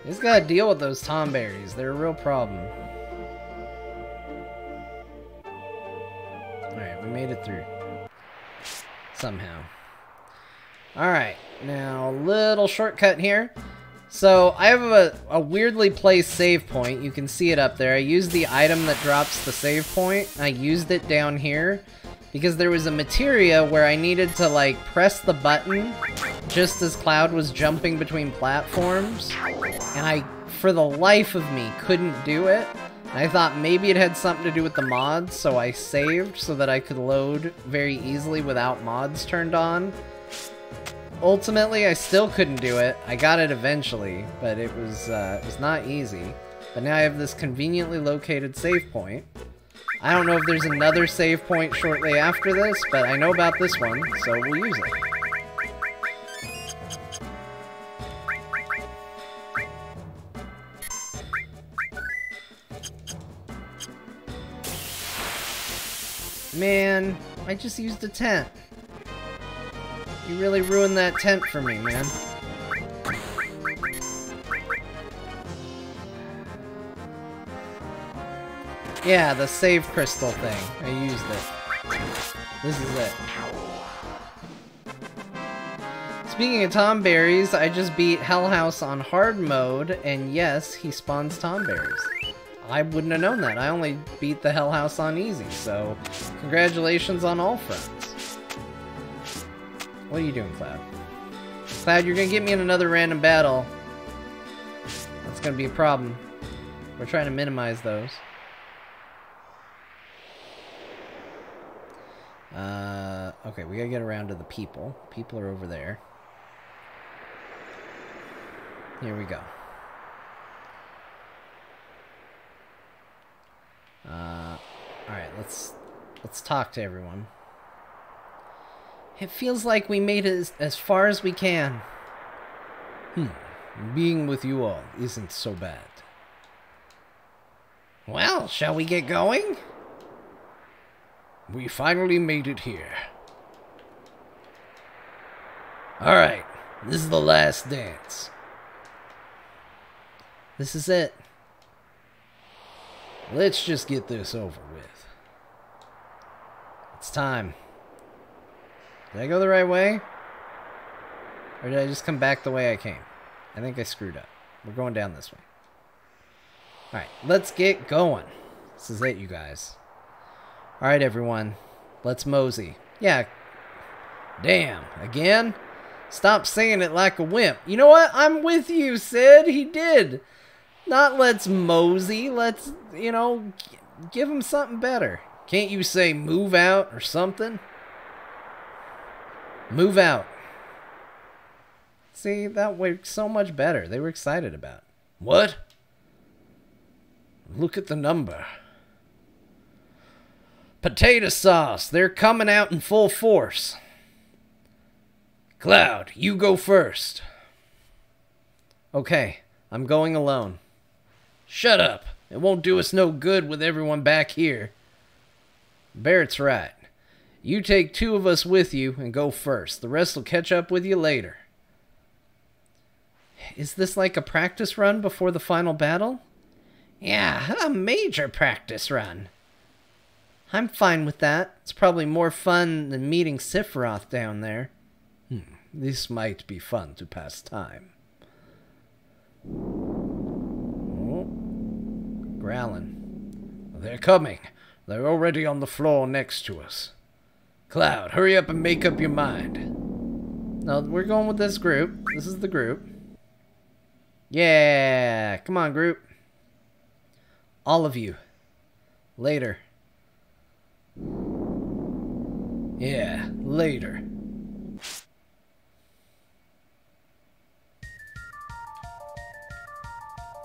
He's gotta deal with those Tomberries. They're a real problem. Made it through. Somehow. Alright, now a little shortcut here. So I have a weirdly placed save point. You can see it up there. I used the item that drops the save point. I used it down here because there was a materia where I needed to like press the button just as Cloud was jumping between platforms. And I, for the life of me, couldn't do it. I thought maybe it had something to do with the mods, so I saved so that I could load very easily without mods turned on. Ultimately, I still couldn't do it. I got it eventually, but it was not easy. But now I have this conveniently located save point. I don't know if there's another save point shortly after this, but I know about this one, so we'll use it. Man, I just used a tent. You really ruined that tent for me, man. Yeah, the save crystal thing. I used it. This is it. Speaking of Tomberries, I just beat Hell House on hard mode, and yes, he spawns Tomberries. I wouldn't have known that. I only beat the Hell House on easy, so congratulations on all fronts. What are you doing, Cloud? Cloud, you're gonna get me in another random battle. That's gonna be a problem. We're trying to minimize those. Okay, we gotta get around to the people. People are over there. Here we go. Alright, let's talk to everyone. It feels like we made it as far as we can. Being with you all isn't so bad. Well, shall we get going? We finally made it here. Alright, this is the last dance. This is it. Let's just get this over with. It's time. Did I go the right way? Or did I just come back the way I came? I think I screwed up. We're going down this way. Alright, let's get going. This is it, you guys. Alright, everyone. Let's mosey. Yeah. Damn. Again? Stop saying it like a wimp. You know what? I'm with you, Sid. He did. Not let's mosey. Let's, you know, give him something better. Can't you say move out or something? Move out. See, that worked so much better. They were excited about it. What? Look at the number. Potato sauce. They're coming out in full force. Cloud, you go first. Okay, I'm going alone. Shut up. It won't do us no good with everyone back here. Barrett's right. You take 2 of us with you and go first. The rest will catch up with you later. Is this like a practice run before the final battle? Yeah, a major practice run. I'm fine with that. It's probably more fun than meeting Sephiroth down there. This might be fun to pass time. Oh. Growling. They're coming. They're already on the floor next to us. Cloud, hurry up and make up your mind. No, we're going with this group. This is the group. Yeah, come on, group. All of you. Later. Yeah, later.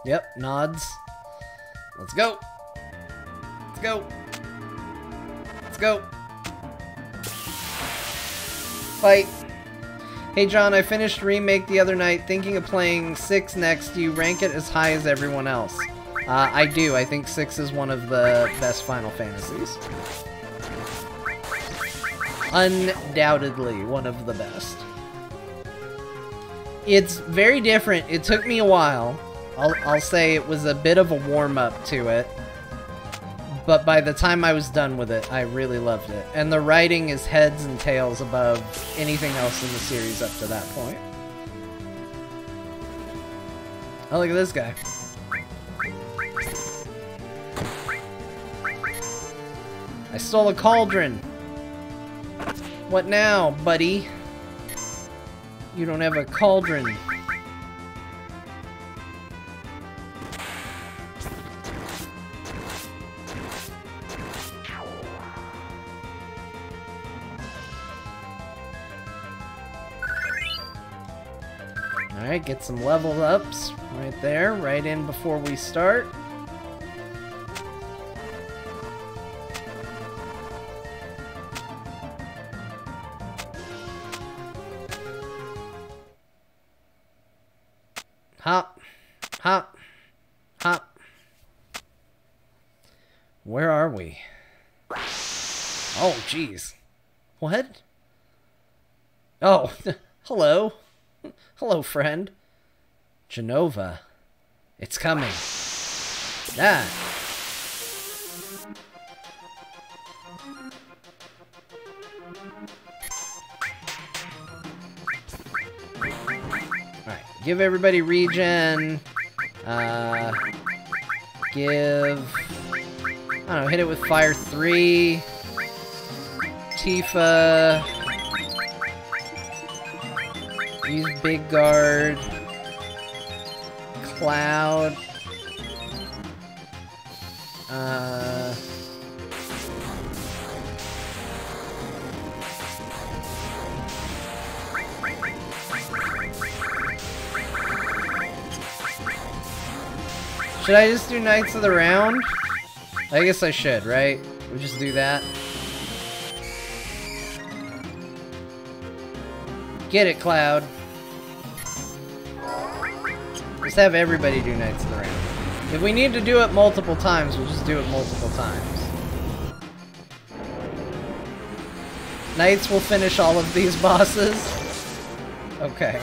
Yep, nods. Let's go. Let's go. Let's go. Fight. Hey John, I finished Remake the other night, thinking of playing 6 next. Do you rank it as high as everyone else? I do. I think 6 is one of the best Final Fantasies. Undoubtedly one of the best. It's very different. It took me a while. I'll say it was a bit of a warm-up to it. But by the time I was done with it, I really loved it. And the writing is heads and tails above anything else in the series up to that point. Oh, look at this guy. I stole a cauldron. What now, buddy? You don't have a cauldron. Alright, get some level ups right there, right in before we start. Hop, hop, hop. Where are we? Oh, jeez. What? Oh, hello. Hello, friend. Genova. It's coming. Ah. Alright, give everybody regen. Give... I don't know, hit it with Fire 3. Tifa. Use Big Guard. Cloud. Should I just do Knights of the Round? I guess I should, right? We'll just do that. Get it, Cloud. Just have everybody do Knights of the Round. If we need to do it multiple times, we'll just do it multiple times. Knights will finish all of these bosses. Okay.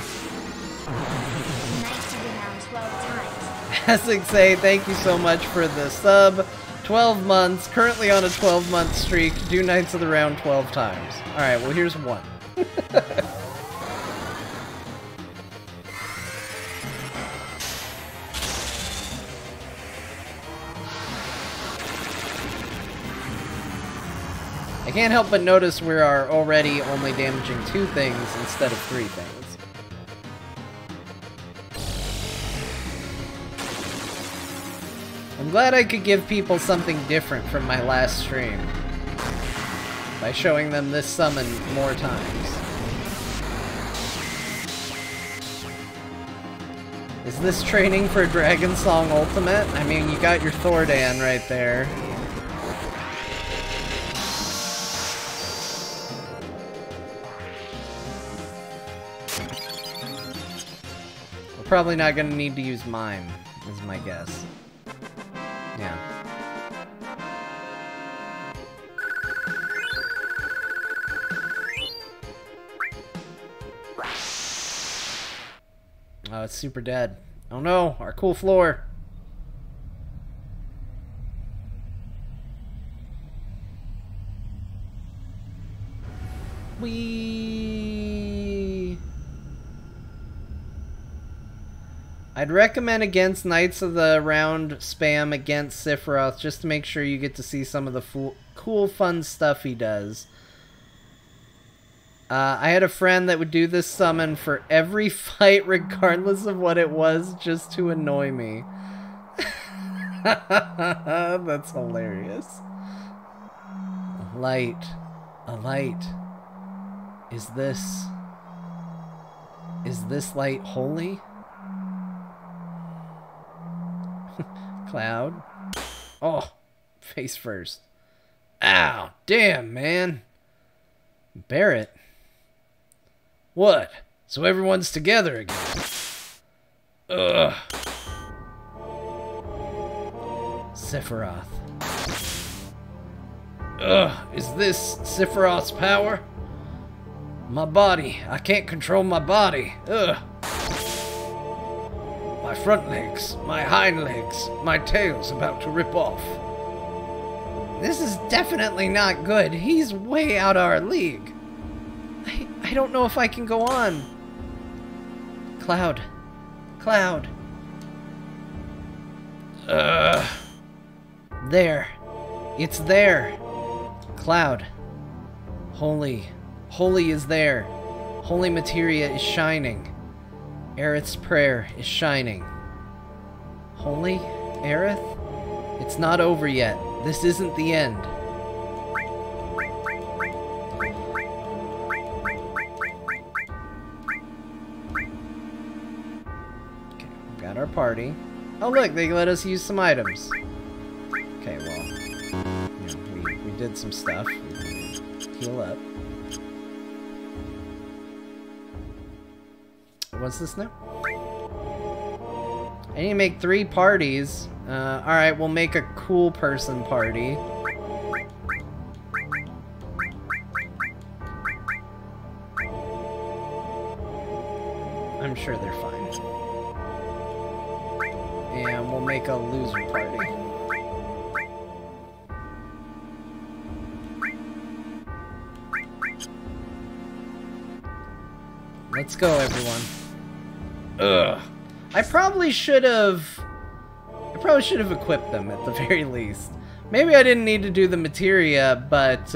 Essex, thank you so much for the sub. 12 months, currently on a 12-month streak. Do Knights of the Round 12 times. Alright, well here's one. I can't help but notice we are already only damaging 2 things instead of 3 things. I'm glad I could give people something different from my last stream by showing them this summon more times. Is this training for Dragon Song Ultimate? I mean, you got your Thordan right there. We're probably not going to need to use Mime, is my guess. Yeah. Oh, it's super dead. Oh no, our cool floor. I'd recommend against Knights of the Round spam against Sephiroth just to make sure you get to see some of the cool, fun stuff he does. I had a friend that would do this summon for every fight regardless of what it was just to annoy me. That's hilarious. A light. A light. Is this light holy? Cloud. Oh, face first. Ow, damn, man. Barrett. What? So everyone's together again. Ugh. Sephiroth. Ugh, is this Sephiroth's power? My body. I can't control my body. Ugh. My front legs, my hind legs, my tail's about to rip off. This is definitely not good. He's way out of our league. I don't know if I can go on. Cloud. Cloud. There. It's there. Cloud. Holy. Holy is there. Holy materia is shining. Aerith's prayer is shining. Holy? Aerith? It's not over yet. This isn't the end. Okay, we've got our party. Oh look, they let us use some items. Okay, well, you know, we did some stuff. Heal up. What's this now? I need to make 3 parties. Alright, we'll make a cool person party. I'm sure they're fine. And we'll make a loser party. Let's go, everyone. Ugh. I probably should have equipped them at the very least. Maybe I didn't need to do the materia, but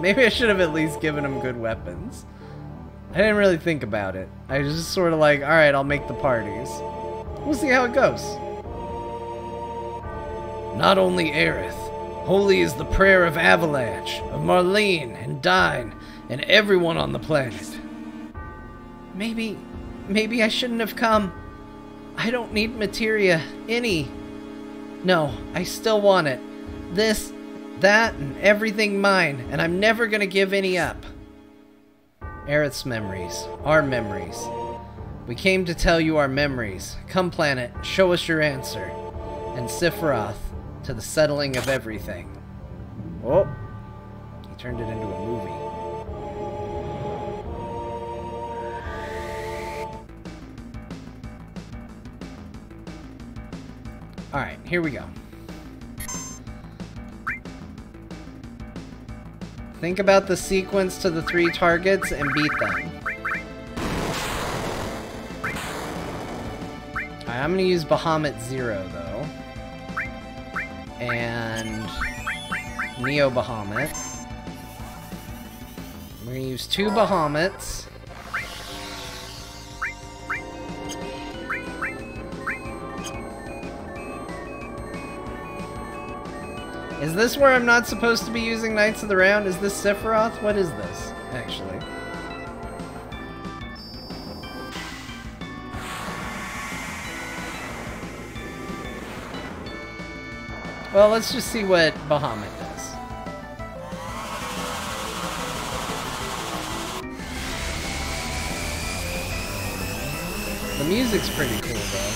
maybe I should have at least given them good weapons. I didn't really think about it. I was just sort of like, alright, I'll make the parties. We'll see how it goes. Not only Aerith. Holy is the prayer of Avalanche, of Marlene, and Dine, and everyone on the planet. Maybe I shouldn't have come. I don't need materia. Any. No, I still want it. This, that, and everything mine, and I'm never gonna give any up. Aerith's memories. Our memories. We came to tell you our memories. Come, planet, show us your answer. And Sephiroth, to the settling of everything. Oh. He turned it into a movie. Alright, here we go. Think about the sequence to the 3 targets and beat them. Alright, I'm gonna use Bahamut 0 though. And Neo Bahamut. We're gonna use 2 Bahamuts. Is this where I'm not supposed to be using Knights of the Round? Is this Sephiroth? What is this, actually? Well, let's just see what Bahamut does. The music's pretty cool, though.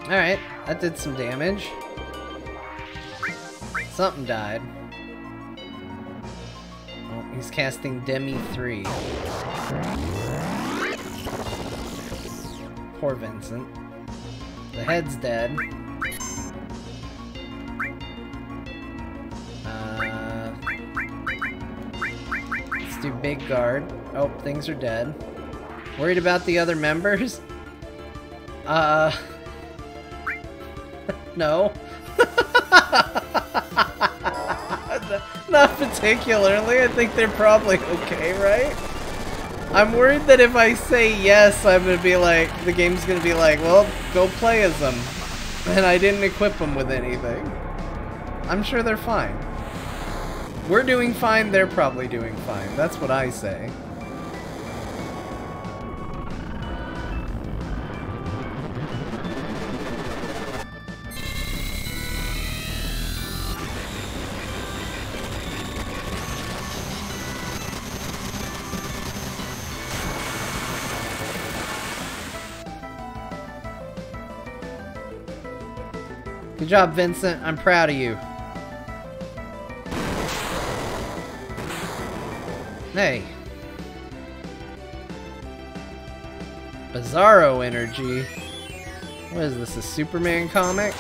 Alright, that did some damage. Something died. Oh, he's casting Demi 3. Poor Vincent. The head's dead. Let's do Big Guard. Oh, things are dead. Worried about the other members? No. Not particularly. I think they're probably okay, right? I'm worried that if I say yes, I'm gonna be like, the game's gonna be like, well, go play as them. And I didn't equip them with anything. I'm sure they're fine. We're doing fine, they're probably doing fine. That's what I say. Good job, Vincent. I'm proud of you. Hey. Bizarro energy. What is this, a Superman comic?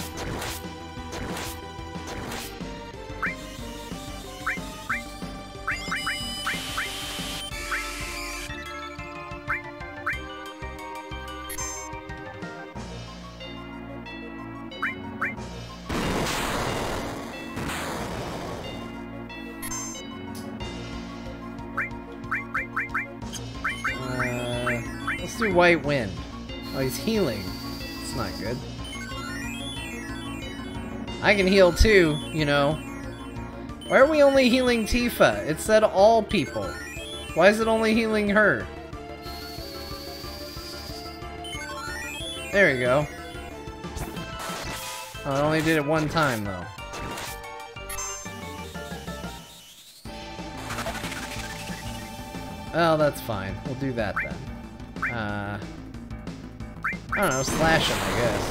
Let's do White Wind. Oh, he's healing. It's not good. I can heal too, you know. Why are we only healing Tifa? It said all people. Why is it only healing her? There we go. Oh, I only did it one time though. Well, that's fine. We'll do that then. I don't know, slash him, I guess.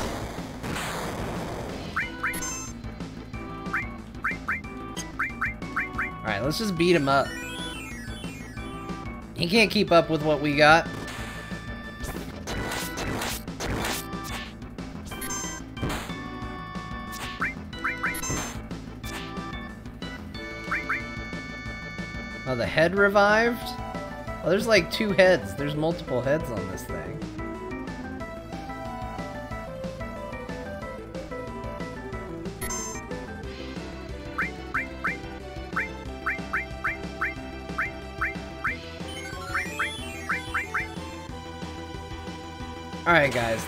Alright, let's just beat him up. He can't keep up with what we got. Oh, the head revived? Oh, there's like 2 heads. There's multiple heads on this thing. Alright guys,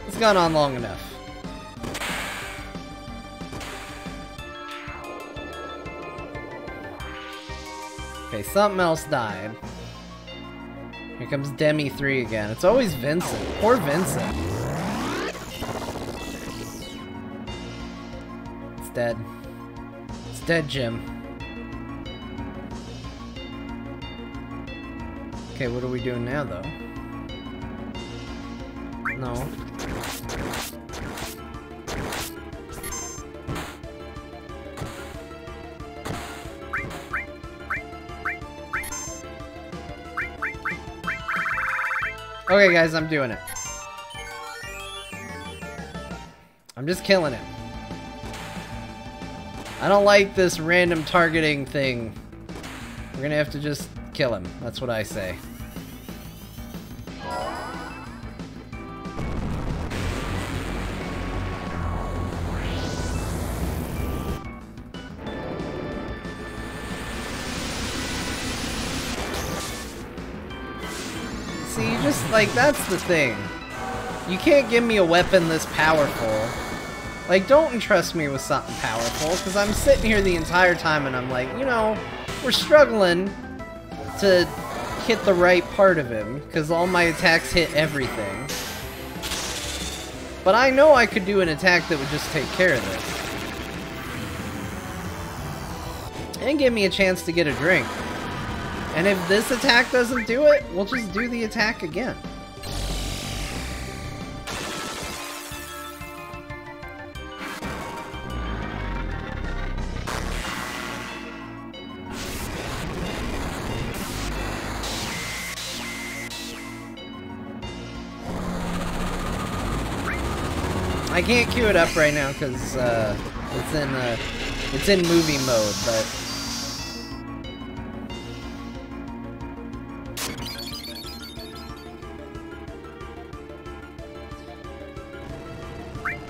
it's gone on long enough. Okay, something else died. Here comes Demi 3 again. It's always Vincent. Poor Vincent. It's dead. It's dead, Jim. Okay, what are we doing now, though? No. Okay, guys, I'm doing it. I'm just killing it. I don't like this random targeting thing. We're gonna have to just kill him. That's what I say. See, you just, like, that's the thing. You can't give me a weapon this powerful. Like, don't entrust me with something powerful, because I'm sitting here the entire time and I'm like, you know, we're struggling to hit the right part of him, because all my attacks hit everything. But I know I could do an attack that would just take care of this. And give me a chance to get a drink. And if this attack doesn't do it, we'll just do the attack again. I can't queue it up right now because it's in movie mode, but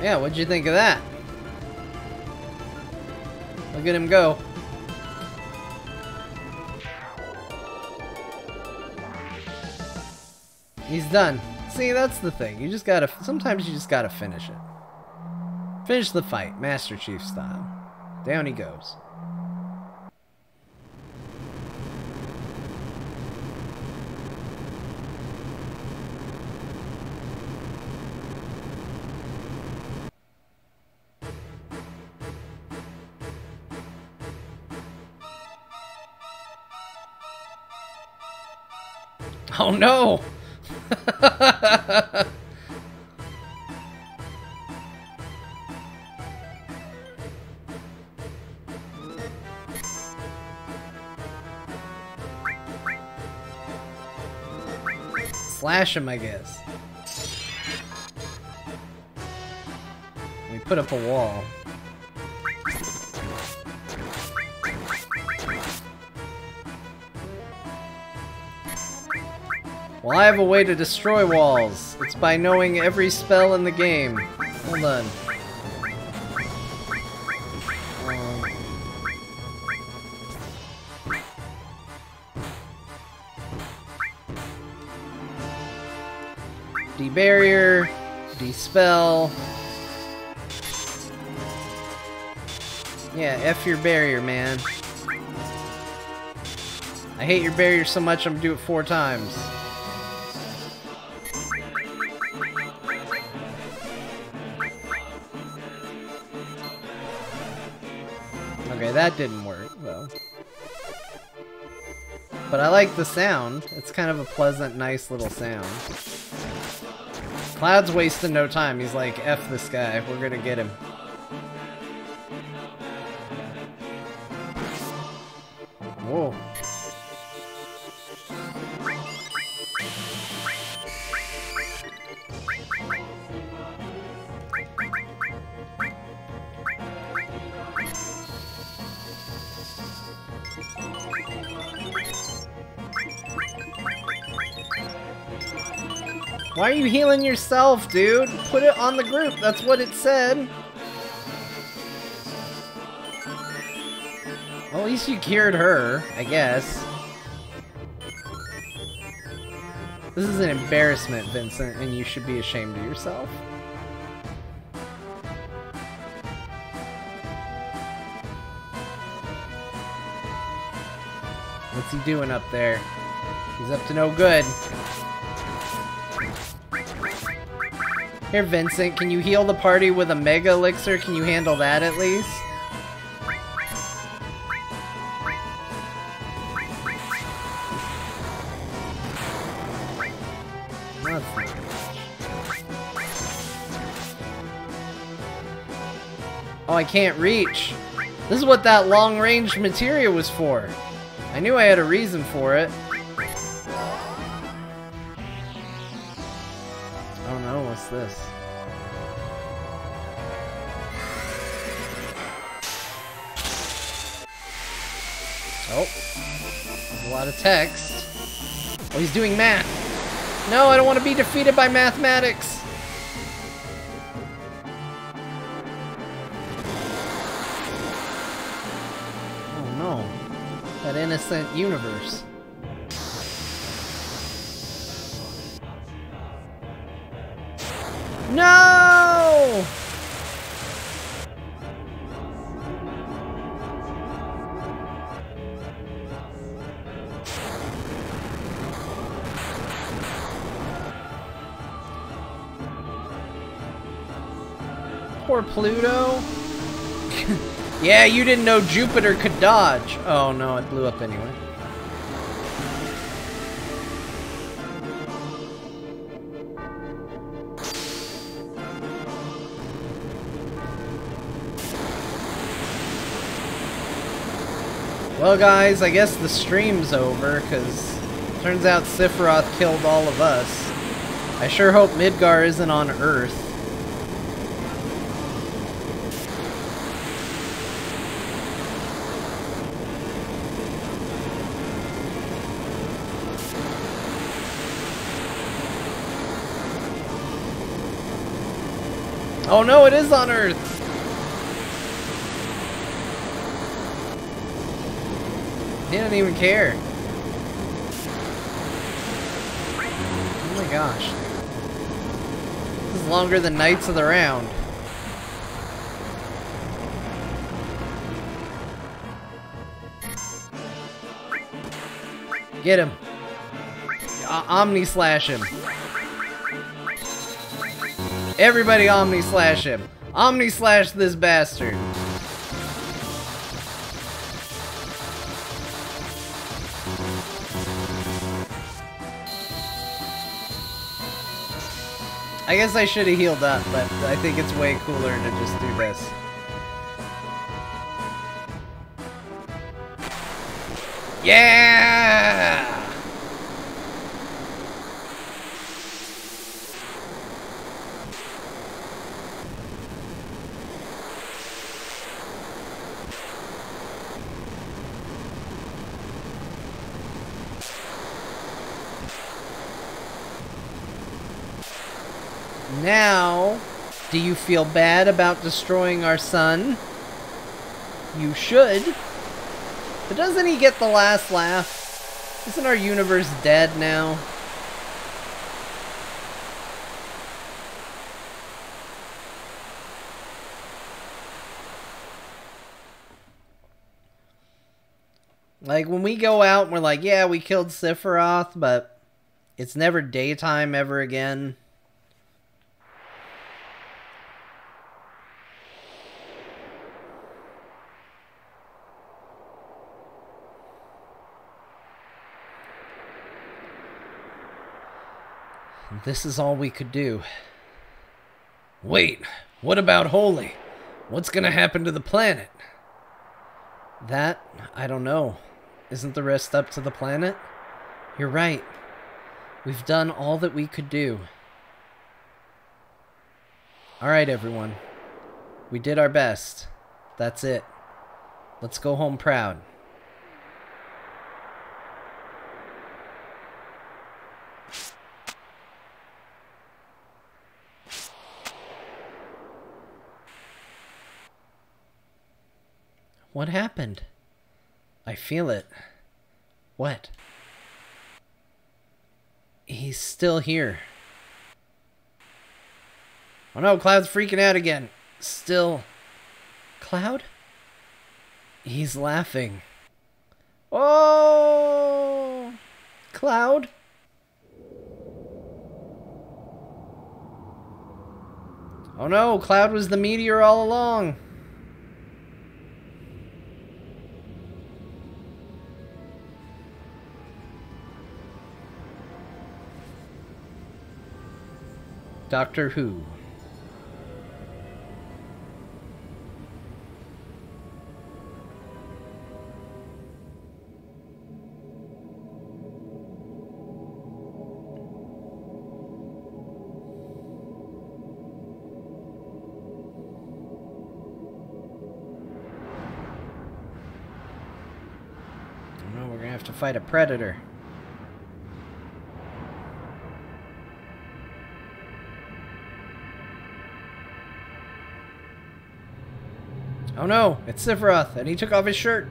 yeah, what'd you think of that? Look at him go. He's done. See, that's the thing. You just gotta, sometimes you just gotta finish it. Finish the fight, Master Chief style. Down he goes. Oh no! Slash him, I guess. We put up a wall. Well, I have a way to destroy walls. It's by knowing every spell in the game. Hold on. De-barrier, de-spell. Yeah, F your barrier, man. I hate your barrier so much I'm gonna do it 4 times. Okay, that didn't work, though. But I like the sound. It's kind of a pleasant, nice little sound. Cloud's wasting no time. He's like, F this guy. We're gonna get him. Whoa. Why are you healing yourself, dude? Put it on the group. That's what it said. Well, at least you cured her, I guess. This is an embarrassment, Vincent, and you should be ashamed of yourself. What's he doing up there? He's up to no good. Here, Vincent, can you heal the party with a Mega Elixir? Can you handle that at least? That's not much. Oh, I can't reach. This is what that long-range materia was for. I knew I had a reason for it. What's this? Oh. There's a lot of text. Oh, he's doing math. No, I don't want to be defeated by mathematics. Oh no. That innocent universe. No! Poor Pluto. Yeah, you didn't know Jupiter could dodge. Oh no, it blew up anyway. Well guys, I guess the stream's over, because turns out Sephiroth killed all of us. I sure hope Midgar isn't on Earth. Oh no, it is on Earth! He didn't even care. Oh my gosh. This is longer than Knights of the Round. Get him. Omni slash him. Everybody Omni slash him. Omni slash this bastard. I guess I should have healed up, but I think it's way cooler to just do this. Yeah! Now, do you feel bad about destroying our sun? You should. But doesn't he get the last laugh? Isn't our universe dead now? Like, when we go out and we're like, yeah, we killed Sephiroth, but it's never daytime ever again. This is all we could do. Wait, what about Holy? What's gonna happen to the planet? That, I don't know. Isn't the rest up to the planet? You're right. We've done all that we could do. Alright, everyone. We did our best. That's it. Let's go home proud. What happened? I feel it. What? He's still here. Oh no, Cloud's freaking out again. Still. Cloud? He's laughing. Oh! Cloud? Oh no, Cloud was the meteor all along. Doctor Who. we're gonna have to fight a predator. Oh no, it's Sephiroth, and he took off his shirt.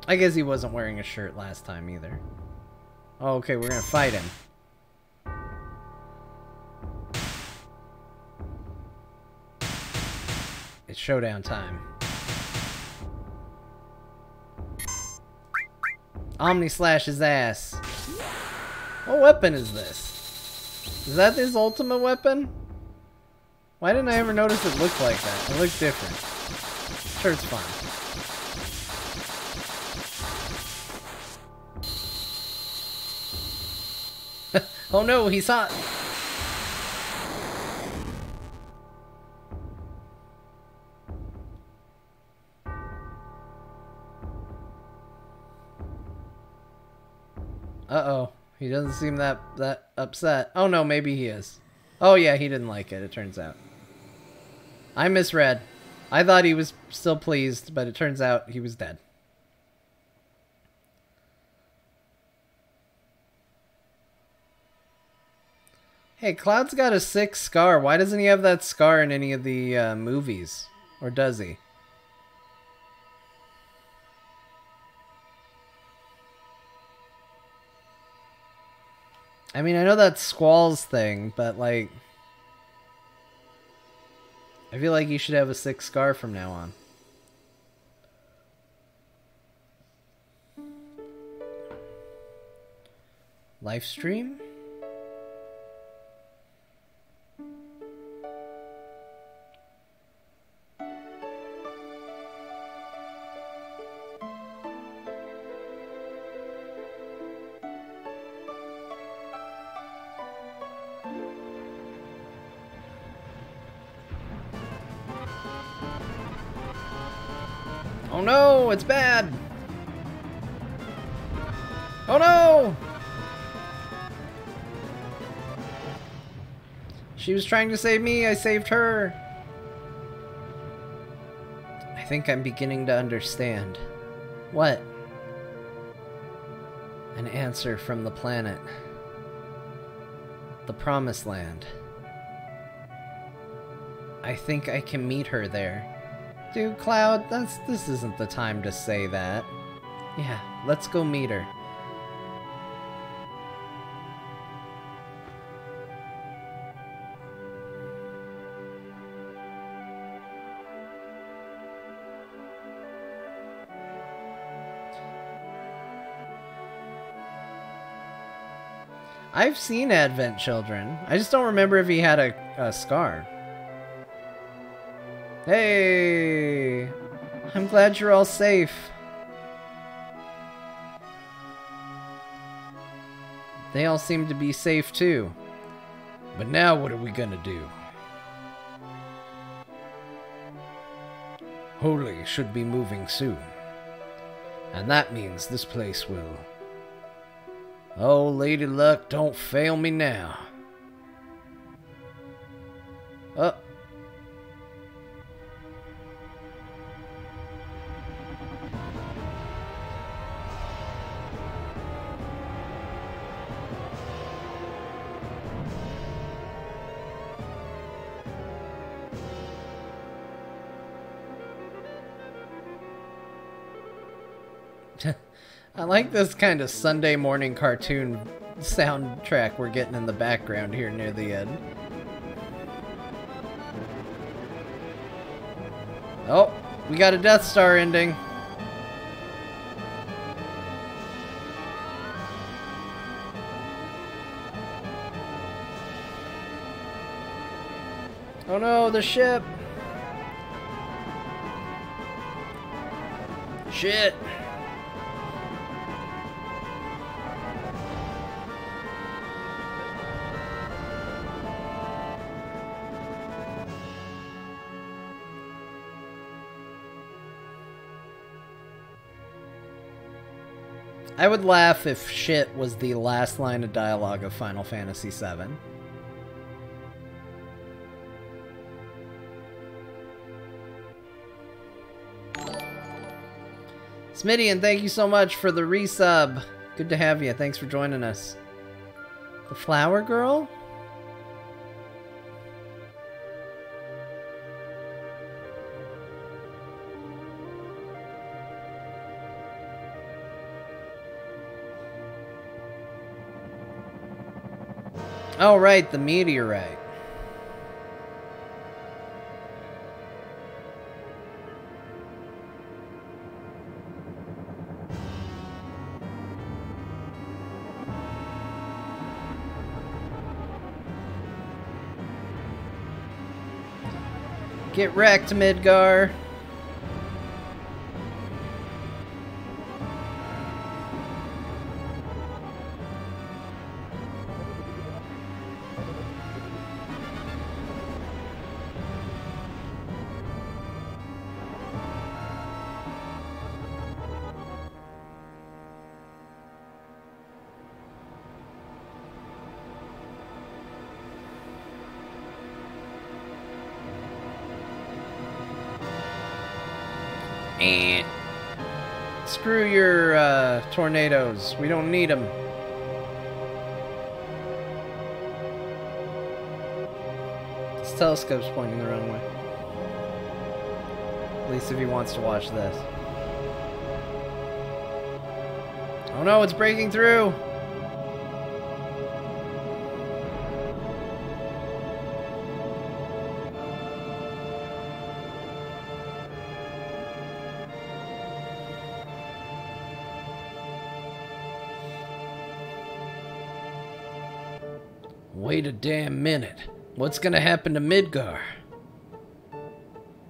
I guess he wasn't wearing a shirt last time either. Oh, okay, we're gonna fight him. It's showdown time. Omni slash his ass. What weapon is this? Is that his ultimate weapon? Why didn't I ever notice it looked like that? It looked different. Sure, it's fine. Oh no, he's hot! Uh-oh. He doesn't seem that upset. Oh no, maybe he is. Oh yeah, he didn't like it, it turns out. I misread. I thought he was still pleased, but it turns out he was dead. Hey, Cloud's got a 6 scar. Why doesn't he have that scar in any of the movies? Or does he? I mean, I know that's Squall's thing, but like... I feel like you should have a 6 scar from now on. Live stream? Oh no, it's bad! Oh no! She was trying to save me, I saved her! I think I'm beginning to understand. What? An answer from the planet. The Promised Land. I think I can meet her there. Dude, Cloud, this isn't the time to say that. Yeah, let's go meet her. I've seen Advent Children. I just don't remember if he had a scar. Hey! I'm glad you're all safe. They all seem to be safe too. But now what are we gonna do? Holy should be moving soon. And that means this place will... Oh, Lady Luck, don't fail me now. Oh. I like this kind of Sunday morning cartoon soundtrack we're getting in the background here near the end. Oh, we got a Death Star ending. Oh no, the ship! Shit! I would laugh if shit was the last line of dialogue of Final Fantasy VII. Smidian, thank you so much for the resub. Good to have you. Thanks for joining us. The Flower Girl? Oh, right, the meteorite. Get wrecked, Midgar. Screw your tornadoes. We don't need them. This telescope's pointing the wrong way. At least if he wants to watch this. Oh no, it's breaking through! Wait a damn minute. What's gonna happen to Midgar?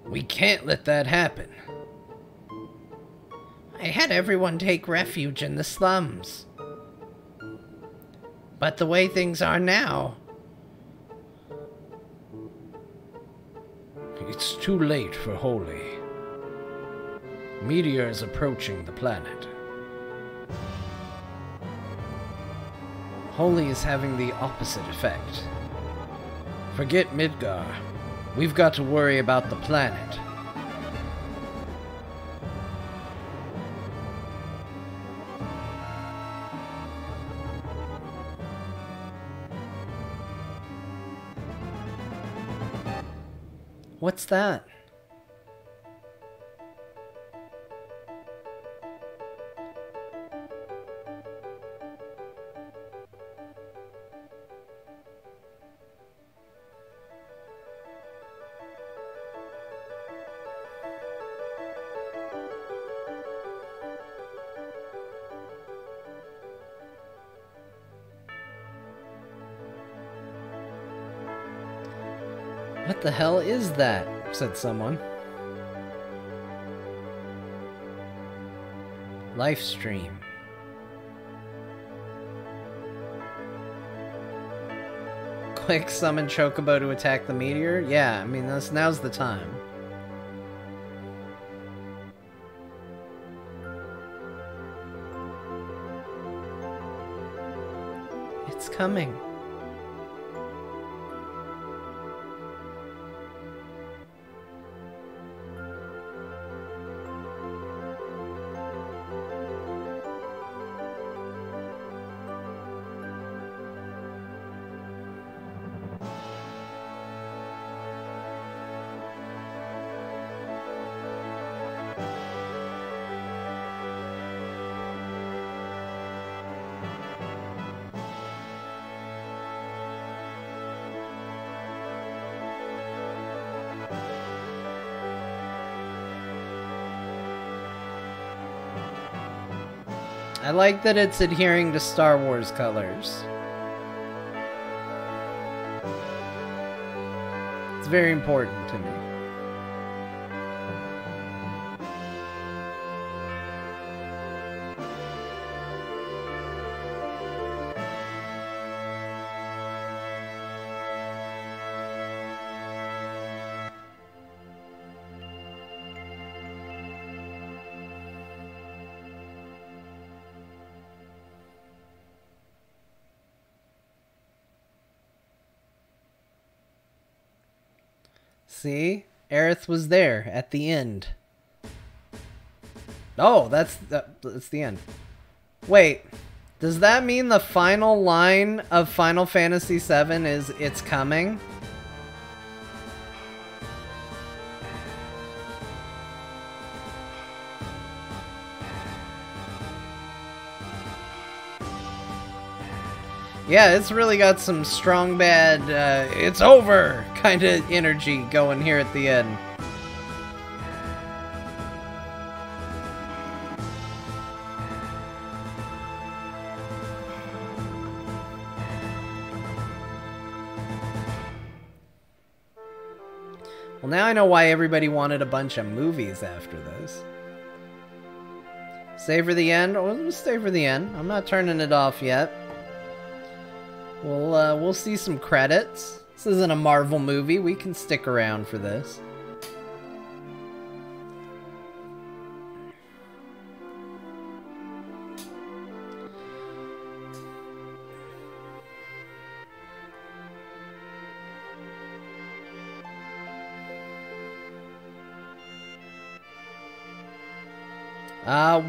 We can't let that happen. I had everyone take refuge in the slums. But the way things are now... It's too late for Holy. Meteor is approaching the planet. Holy is having the opposite effect. Forget Midgar. We've got to worry about the planet. What's that? What the hell is that? Said someone. Livestream. Quick summon Chocobo to attack the meteor? Yeah, I mean, now's the time. It's coming. I like that it's adhering to Star Wars colors. It's very important to me. See? Aerith was there at the end. Oh, that's the end. Wait, does that mean the final line of Final Fantasy VII is "It's coming"? Yeah, it's really got some strong bad, it's over kind of energy going here at the end. Well, now I know why everybody wanted a bunch of movies after this. Stay for the end? Oh, we'll stay for the end. I'm not turning it off yet. We'll see some credits. This isn't a Marvel movie. We can stick around for this.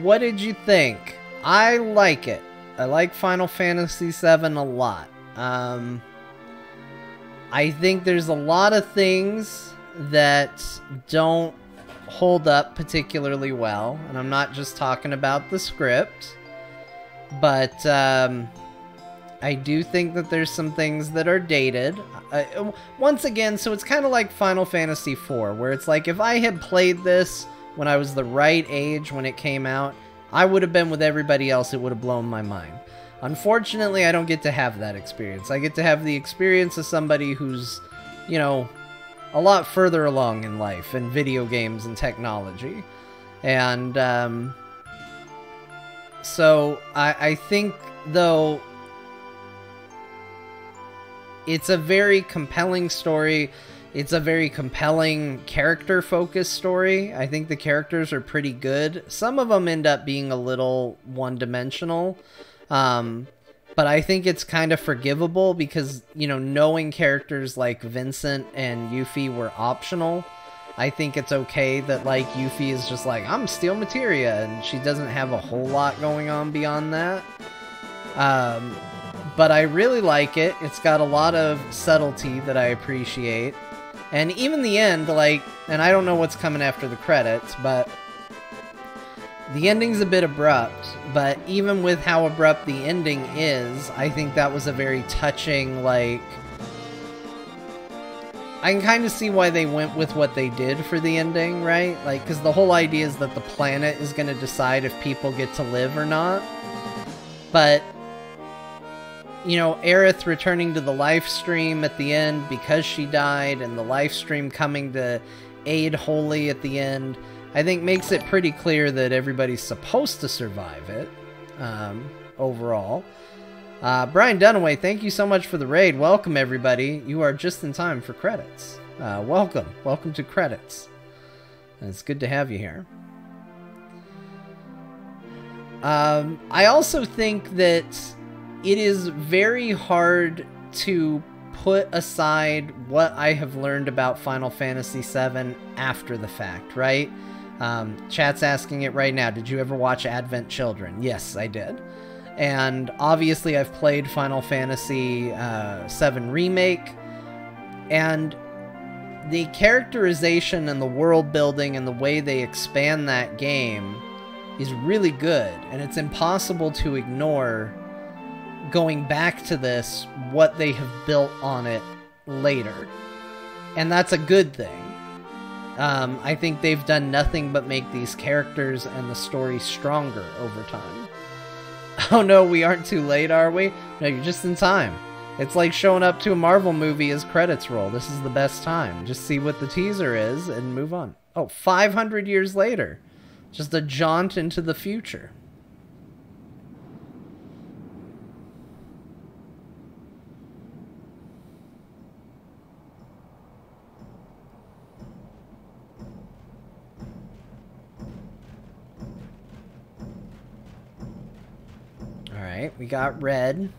What did you think? I like it. I like Final Fantasy VII a lot. I think there's a lot of things that don't hold up particularly well, and I'm not just talking about the script, but I do think that there's some things that are dated. Once again, so it's kind of like Final Fantasy IV, where it's like if I had played this when I was the right age when it came out, I would have been with everybody else. It would have blown my mind. Unfortunately, I don't get to have that experience. I get to have the experience of somebody who's, you know, a lot further along in life and video games and technology. And so I think, though, it's a very compelling story. It's a very compelling character-focused story. I think the characters are pretty good. Some of them end up being a little one-dimensional. But I think it's kind of forgivable because, you know, knowing characters like Vincent and Yuffie were optional. I think it's okay that, like, Yuffie is just like, I'm Steel Materia, and she doesn't have a whole lot going on beyond that. But I really like it. It's got a lot of subtlety that I appreciate. And even the end, like, and I don't know what's coming after the credits, but the ending's a bit abrupt. But even with how abrupt the ending is, I think that was a very touching, like, I can kind of see why they went with what they did for the ending, right? Like, because the whole idea is that the planet is going to decide if people get to live or not. But, you know, Aerith returning to the life stream at the end because she died, and the life stream coming to aid Holy at the end, I think makes it pretty clear that everybody's supposed to survive it, overall. Brian Dunaway, thank you so much for the raid. Welcome, everybody. You are just in time for credits. Welcome. Welcome to credits. And it's good to have you here. I also think that it is very hard to put aside what I have learned about Final Fantasy VII after the fact, right? Chat's asking it right now. Did you ever watch Advent Children? Yes, I did. And obviously I've played Final Fantasy VII Remake, and the characterization and the world building and the way they expand that game is really good, and it's impossible to ignore going back to this, what they have built on it later. And that's a good thing. I think they've done nothing but make these characters and the story stronger over time. Oh no, we aren't too late, are we? No, you're just in time. It's like showing up to a Marvel movie as credits roll. This is the best time. Just see what the teaser is and move on. Oh, 500 years later. Just a jaunt into the future. Alright, we got Red.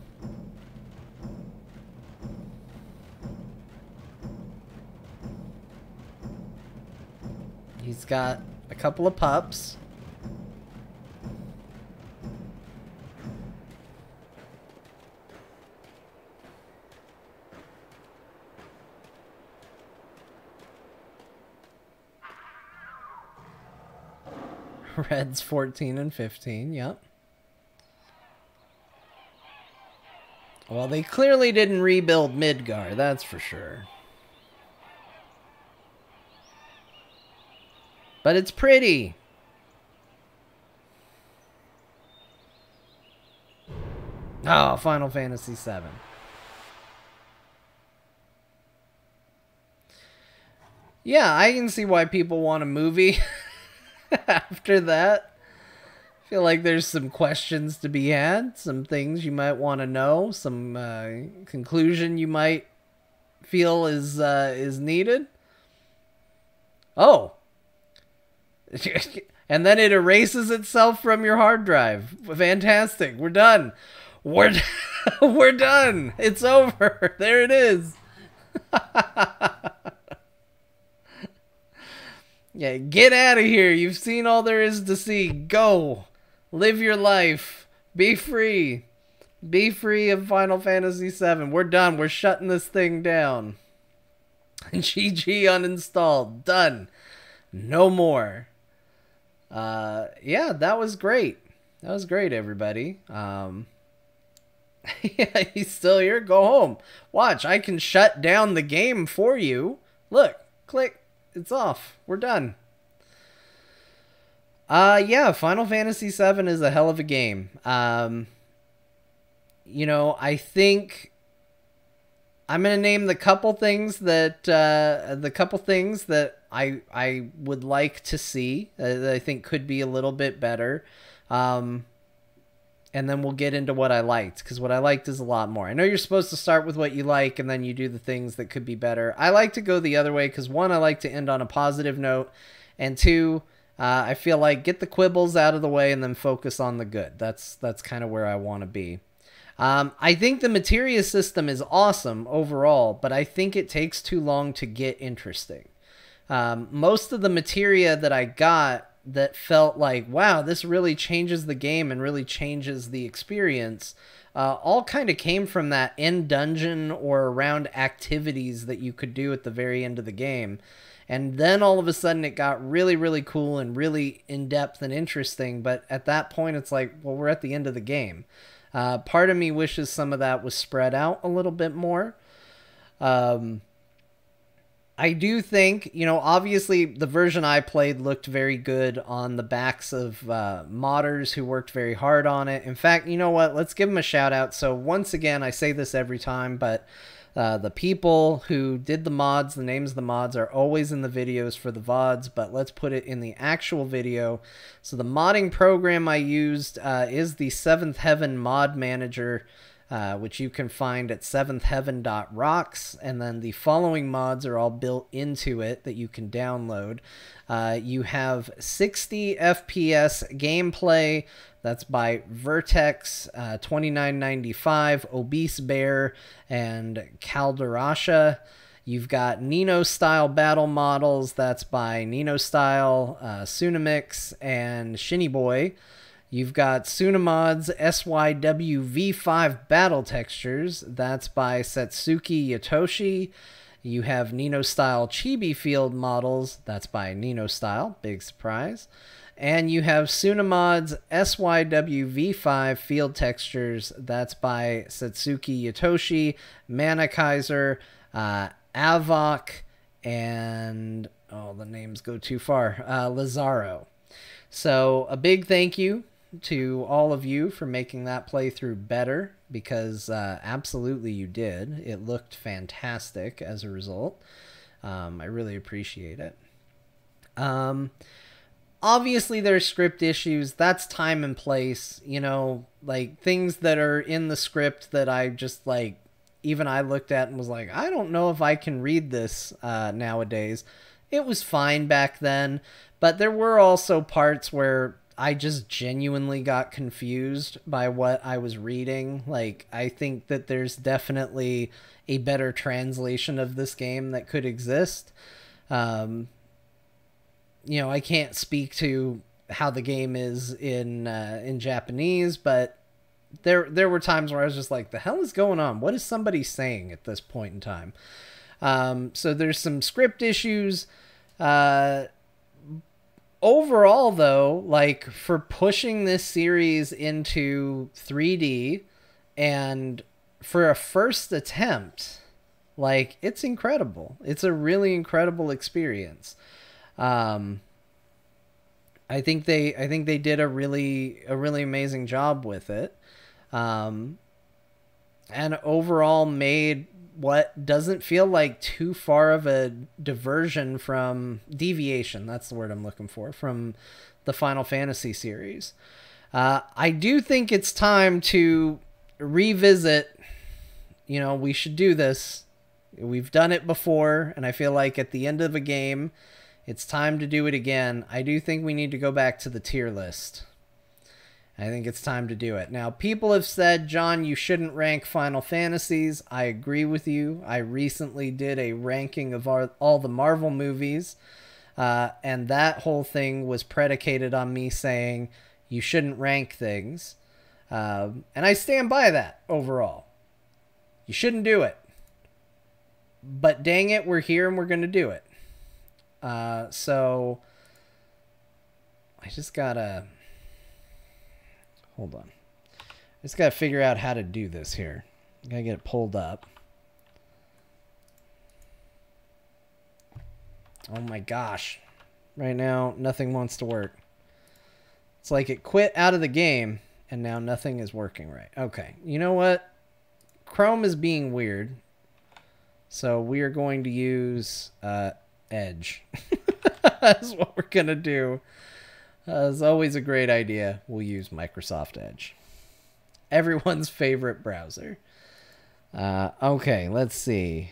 He's got a couple of pups. Reds 14 and 15, yep. Well, they clearly didn't rebuild Midgar, that's for sure. But it's pretty. Oh, Final Fantasy VII. Yeah, I can see why people want a movie after that. I feel like there's some questions to be had, some things you might want to know, some conclusion you might feel is needed. Oh. And then it erases itself from your hard drive. Fantastic. We're done. We're done. It's over. There it is. Yeah, get out of here. You've seen all there is to see. Go. Live your life. Be free. Be free of Final Fantasy VII. We're done. We're shutting this thing down. GG uninstalled. Done. No more. Yeah, that was great. That was great, everybody. Yeah, he's still here. Go home. Watch, I can shut down the game for you. Look, click. It's off. We're done. Yeah, Final Fantasy VII is a hell of a game. You know, I think I'm gonna name the couple things that I would like to see that I think could be a little bit better. And then we'll get into what I liked, because what I liked is a lot more. I know you're supposed to start with what you like, and then you do the things that could be better. I like to go the other way, because one, I like to end on a positive note, and two, I feel like get the quibbles out of the way and then focus on the good. That's kind of where I want to be. I think the materia system is awesome overall, but I think it takes too long to get interesting. Most of the materia that I got that felt like, wow, this really changes the game and really changes the experience, all kind of came from that end dungeon or around activities that you could do at the very end of the game. And then all of a sudden it got really, really cool and really in-depth and interesting. But at that point, it's like, well, we're at the end of the game. Part of me wishes some of that was spread out a little bit more. I do think, you know, obviously the version I played looked very good on the backs of modders who worked very hard on it. In fact, you know what? Let's give them a shout out. So once again, I say this every time, but the people who did the mods, the names of the mods are always in the videos for the VODs, but let's put it in the actual video. So the modding program I used is the Seventh Heaven Mod Manager, which you can find at seventhheaven.rocks, and then the following mods are all built into it that you can download. You have 60 FPS gameplay. That's by Vertex, 2995, Obese Bear, and Calderasha. You've got Nino-style battle models. That's by Nino-style, Tsunamix, and Shinny Boy. You've got Tsunamod's SYW V5 battle textures. That's by Setsuki Yatoshi. You have Nino-style Chibi Field models. That's by Nino-style. Big surprise. And you have Tsunamod's SYW V5 field textures. That's by Setsuki Yatoshi, Mana Kaiser, Avok, and, oh, the names go too far, Lazaro. So a big thank you to all of you for making that playthrough better, because absolutely you did. It looked fantastic as a result. I really appreciate it. Obviously there's script issues. That's time and place, you know, like things that are in the script that I just like, even I looked at and was like, I don't know if I can read this nowadays. It was fine back then, but there were also parts where I just genuinely got confused by what I was reading. Like, I think that there's definitely a better translation of this game that could exist. You know, I can't speak to how the game is in Japanese, but there were times where I was just like, the hell is going on? What is somebody saying at this point in time? So there's some script issues. overall, though, like, for pushing this series into 3D and for a first attempt, like, it's incredible. It's a really incredible experience. I think they did a really amazing job with it. And overall made what doesn't feel like too far of a deviation, that's the word I'm looking for, from the Final Fantasy series. I do think it's time to revisit, we should do this. We've done it before, and I feel like at the end of a game, it's time to do it again. I do think we need to go back to the tier list. I think it's time to do it. Now, people have said, John, you shouldn't rank Final Fantasies. I agree with you. I recently did a ranking of all the Marvel movies, and that whole thing was predicated on me saying you shouldn't rank things. And I stand by that overall. You shouldn't do it. But dang it, we're here and we're going to do it. So I just gotta... Hold on. I just gotta figure out how to do this here. I gotta get it pulled up. Oh my gosh. Right now, nothing wants to work. It's like it quit out of the game, and now nothing is working right. Okay, you know what? Chrome is being weird. So we are going to use Edge. That's what we're going to do. It's always a great idea. We'll use Microsoft Edge. Everyone's favorite browser. Okay, let's see.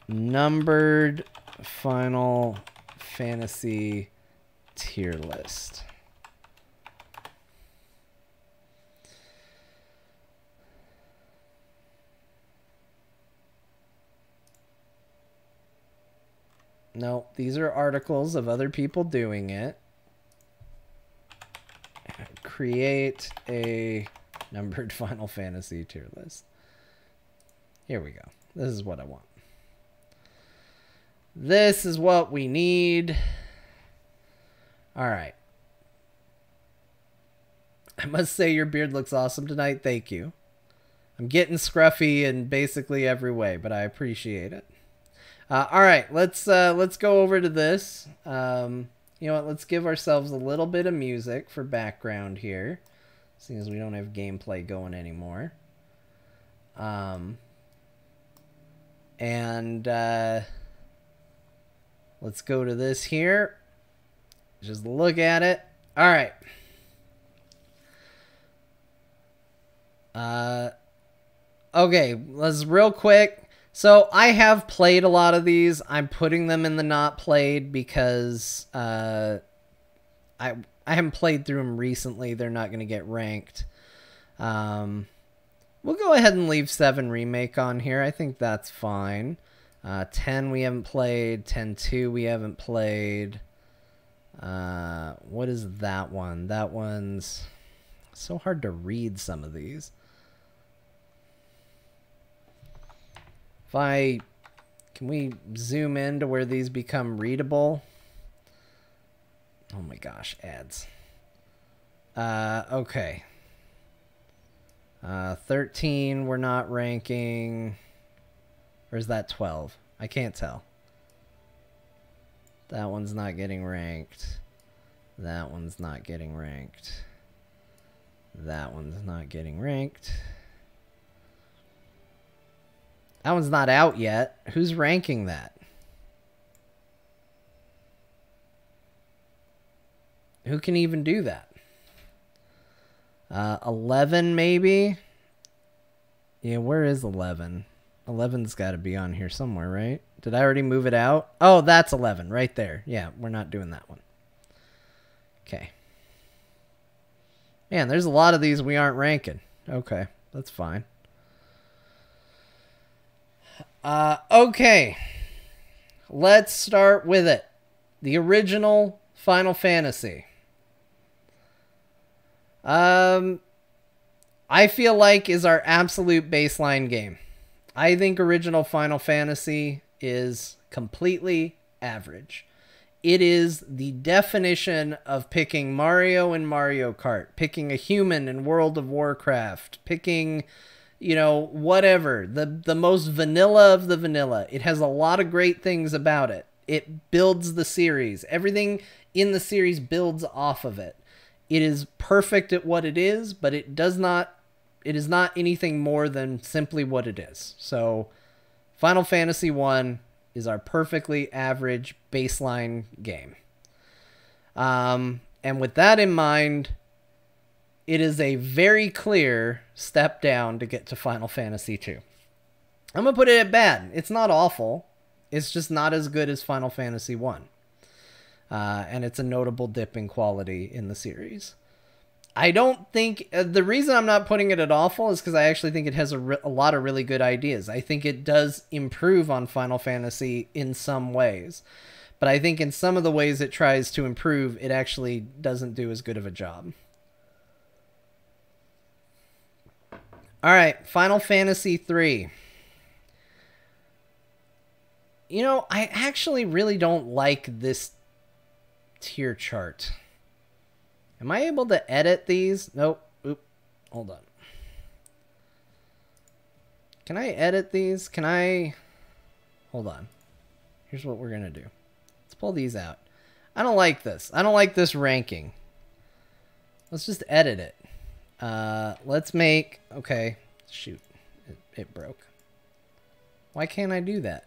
Numbered Final Fantasy tier list. No, these are articles of other people doing it. Create a numbered Final Fantasy tier list. Here we go. This is what I want. This is what we need. All right. I must say your beard looks awesome tonight. Thank you. I'm getting scruffy in basically every way, but I appreciate it. All right, let's go over to this. You know what? Let's give ourselves a little bit of music for background here, seeing as we don't have gameplay going anymore. Let's go to this here. Just look at it. All right. Okay, let's real quick. So I have played a lot of these. I'm putting them in the not played because I haven't played through them recently. They're not going to get ranked. We'll go ahead and leave 7 Remake on here. I think that's fine. 10 we haven't played. 10-2 we haven't played. What is that one? That one's so hard to read some of these. Can we zoom in to where these become readable? Oh my gosh, ads. Okay. 13 we're not ranking. Or is that 12? I can't tell. That one's not getting ranked. That one's not getting ranked. That one's not getting ranked. That one's not out yet. Who's ranking that? Who can even do that? 11 maybe? Yeah, where is 11? 11's got to be on here somewhere, right? Did I already move it out? Oh, that's 11 right there. Yeah, we're not doing that one. Okay. Man, there's a lot of these we aren't ranking. Okay, that's fine. Okay, let's start with it. The original Final Fantasy. I feel like is our absolute baseline game. I think original Final Fantasy is completely average. it is the definition of picking Mario in Mario Kart, picking a human in World of Warcraft, picking, you know, whatever, the most vanilla of the vanilla. It has a lot of great things about it. It builds the series. Everything in the series builds off of it. It is perfect at what it is, but it is not anything more than simply what it is. So Final Fantasy I is our perfectly average baseline game. And with that in mind, it is a very clear step down to get to Final Fantasy II. I'm going to put it at bad. It's not awful. It's just not as good as Final Fantasy I. And it's a notable dip in quality in the series. I don't think... the reason I'm not putting it at awful is because I actually think it has a lot of really good ideas. I think it does improve on Final Fantasy in some ways. But I think in some of the ways it tries to improve, it actually doesn't do as good of a job. Alright, Final Fantasy III. You know, I actually really don't like this tier chart. Am I able to edit these? Nope. Oop. Hold on. Can I edit these? Can I... Hold on. Here's what we're going to do. Let's pull these out. I don't like this. I don't like this ranking. Let's just edit it. Let's make... Okay. Shoot. It broke. Why can't I do that?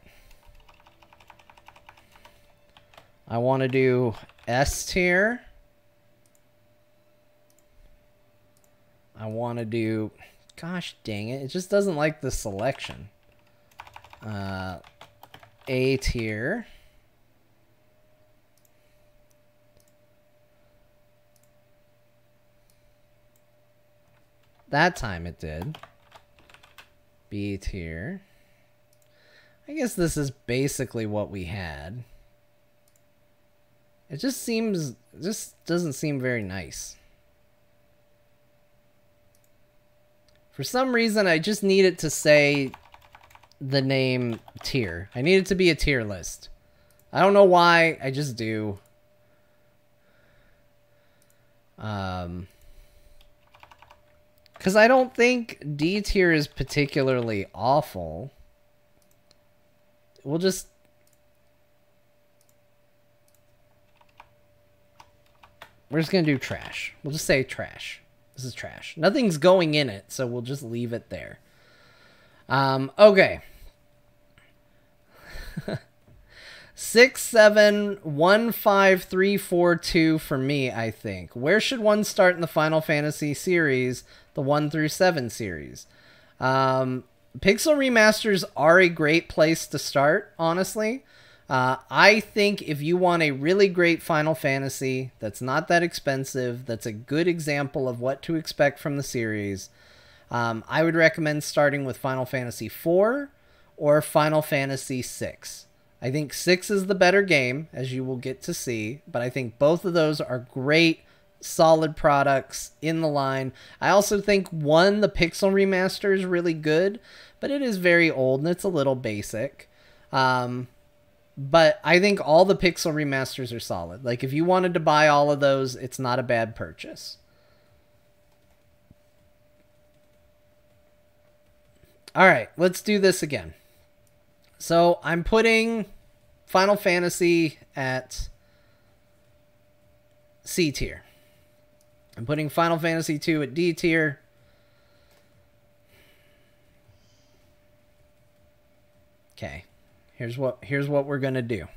I want to do S tier. I want to do... Gosh dang it. It just doesn't like the selection. A tier. That time it did. B tier. I guess this is basically what we had. It just seems... It just doesn't seem very nice. For some reason, I just need it to say the name tier. I need it to be a tier list. I don't know why. I just do. Because I don't think D tier is particularly awful. We'll just... We're just going to do trash. We'll just say trash. This is trash. Nothing's going in it, so we'll just leave it there. Okay. 6, 7, 1, 5, 3, 4, 2 for me, I think. Where should one start in the Final Fantasy series, the 1 through 7 series? Pixel remasters are a great place to start, honestly. I think if you want a really great Final Fantasy that's not that expensive, that's a good example of what to expect from the series, I would recommend starting with Final Fantasy IV or Final Fantasy VI. I think 6 is the better game, as you will get to see, but I think both of those are great, solid products in the line. I also think 1, the Pixel remaster, is really good, but it is very old and it's a little basic. But I think all the Pixel remasters are solid. Like, if you wanted to buy all of those, it's not a bad purchase. Alright, let's do this again. So, I'm putting Final Fantasy at C tier. I'm putting Final Fantasy II at D tier. Okay. Here's what we're going to do.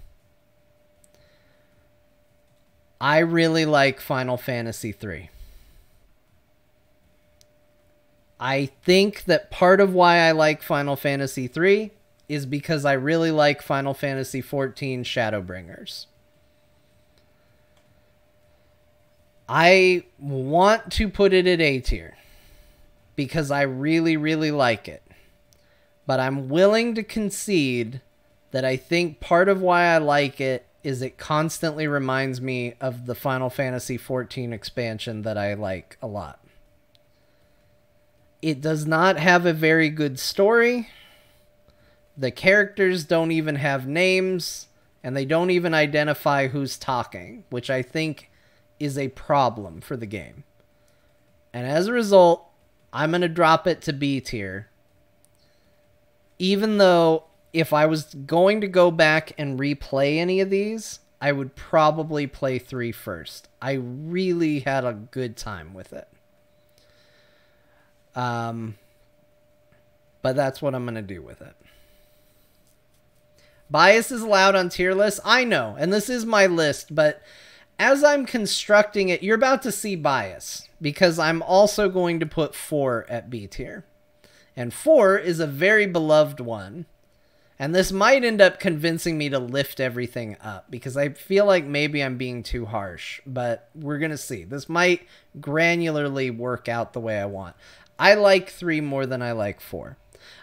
I really like Final Fantasy III. I think that part of why I like Final Fantasy III is because I really like Final Fantasy XIV Shadowbringers. I want to put it at A tier because I really, really like it. But I'm willing to concede that I think part of why I like it is it constantly reminds me of the Final Fantasy XIV expansion that I like a lot. It does not have a very good story. The characters don't even have names. And they don't even identify who's talking, which I think is a problem for the game. And as a result, I'm going to drop it to B tier. Even though if I was going to go back and replay any of these, I would probably play 3 first. I really had a good time with it. But that's what I'm going to do with it. Bias is allowed on tier lists. I know, and this is my list, but as I'm constructing it, you're about to see bias because I'm also going to put 4 at B tier. And 4 is a very beloved one. And this might end up convincing me to lift everything up because I feel like maybe I'm being too harsh, but we're going to see. This might granularly work out the way I want. I like 3 more than I like 4.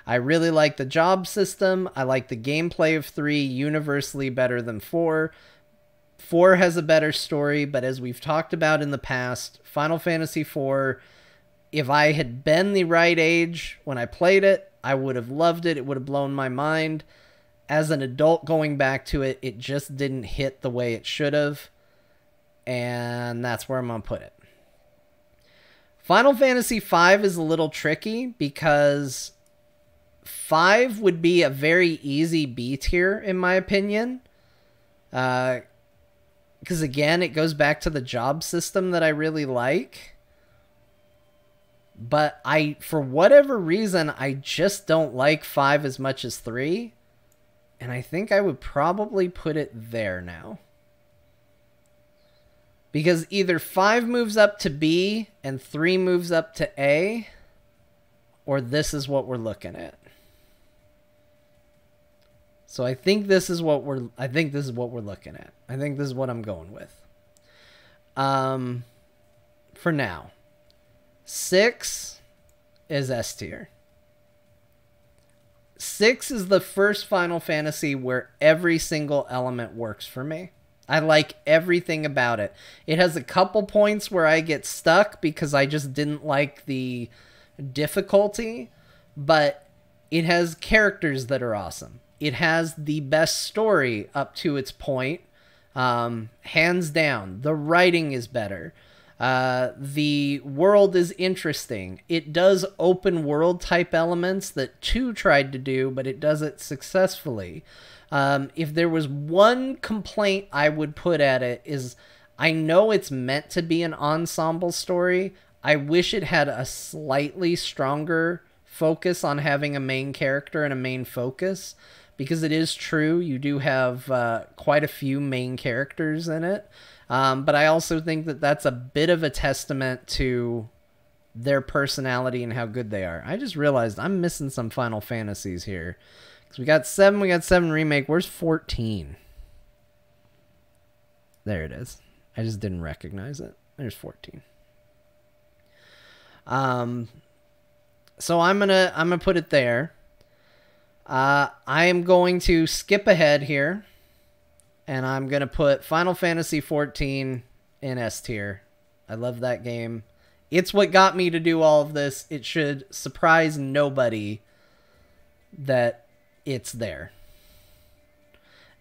I really like the job system. I like the gameplay of 3 universally better than 4. 4 has a better story, but as we've talked about in the past, Final Fantasy IV, if I had been the right age when I played it, I would have loved it. It would have blown my mind. As an adult going back to it, it just didn't hit the way it should have. And that's where I'm going to put it. Final Fantasy V is a little tricky because 5 would be a very easy B tier, in my opinion. Because, again, it goes back to the job system that I really like. But for whatever reason, I just don't like 5 as much as 3. And I think I would probably put it there now. Because either 5 moves up to B and 3 moves up to A, or this is what we're looking at. So I think this is what we're looking at. I think this is what I'm going with. For now. 6 is S tier. 6 is the first Final Fantasy where every single element works for me. I like everything about it. It has a couple points where I get stuck because I just didn't like the difficulty, but it has characters that are awesome. It has the best story up to its point. Hands down. The writing is better. The world is interesting. It does open world type elements that 2 tried to do, but it does it successfully. If there was one complaint I would put at it is I know it's meant to be an ensemble story. I wish it had a slightly stronger focus on having a main character and a main focus, because it is true you do have quite a few main characters in it. But I also think that that's a bit of a testament to their personality and how good they are. I just realized I'm missing some Final Fantasies here. Because we got 7 Remake. Where's 14? There it is. I just didn't recognize it. There's 14. So I'm gonna put it there. I am going to skip ahead here. And I'm going to put Final Fantasy XIV in S tier. I love that game. It's what got me to do all of this. It should surprise nobody that it's there.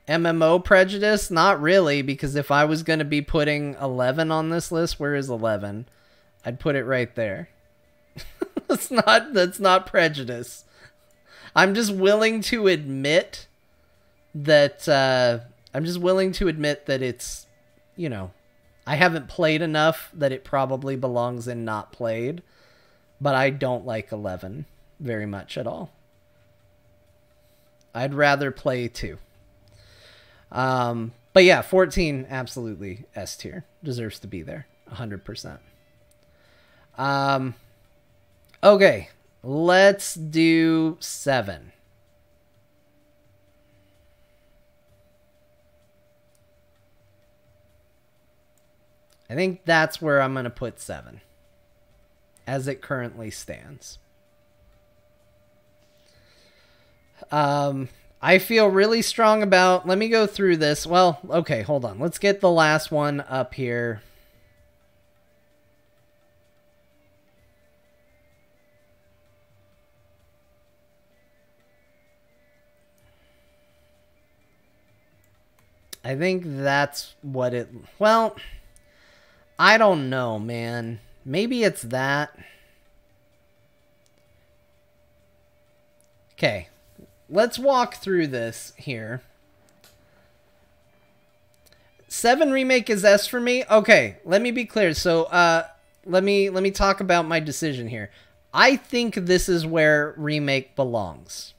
MMO prejudice? Not really, because if I was going to be putting 11 on this list, where is 11? I'd put it right there. That's not prejudice. I'm just willing to admit that... it's, you know, I haven't played enough that it probably belongs in not played, but I don't like 11 very much at all. I'd rather play 2. But yeah, 14, absolutely S tier. Deserves to be there, 100%. Okay, let's do 7. I think that's where I'm going to put 7. As it currently stands. I feel really strong about... Let me go through this. Well, okay, hold on. Let's get the last one up here. I think that's what it... Well, I don't know, man. Maybe it's that. Okay. Let's walk through this here. 7 Remake is S for me. Okay, let me be clear. So, let me talk about my decision here. I think this is where Remake belongs.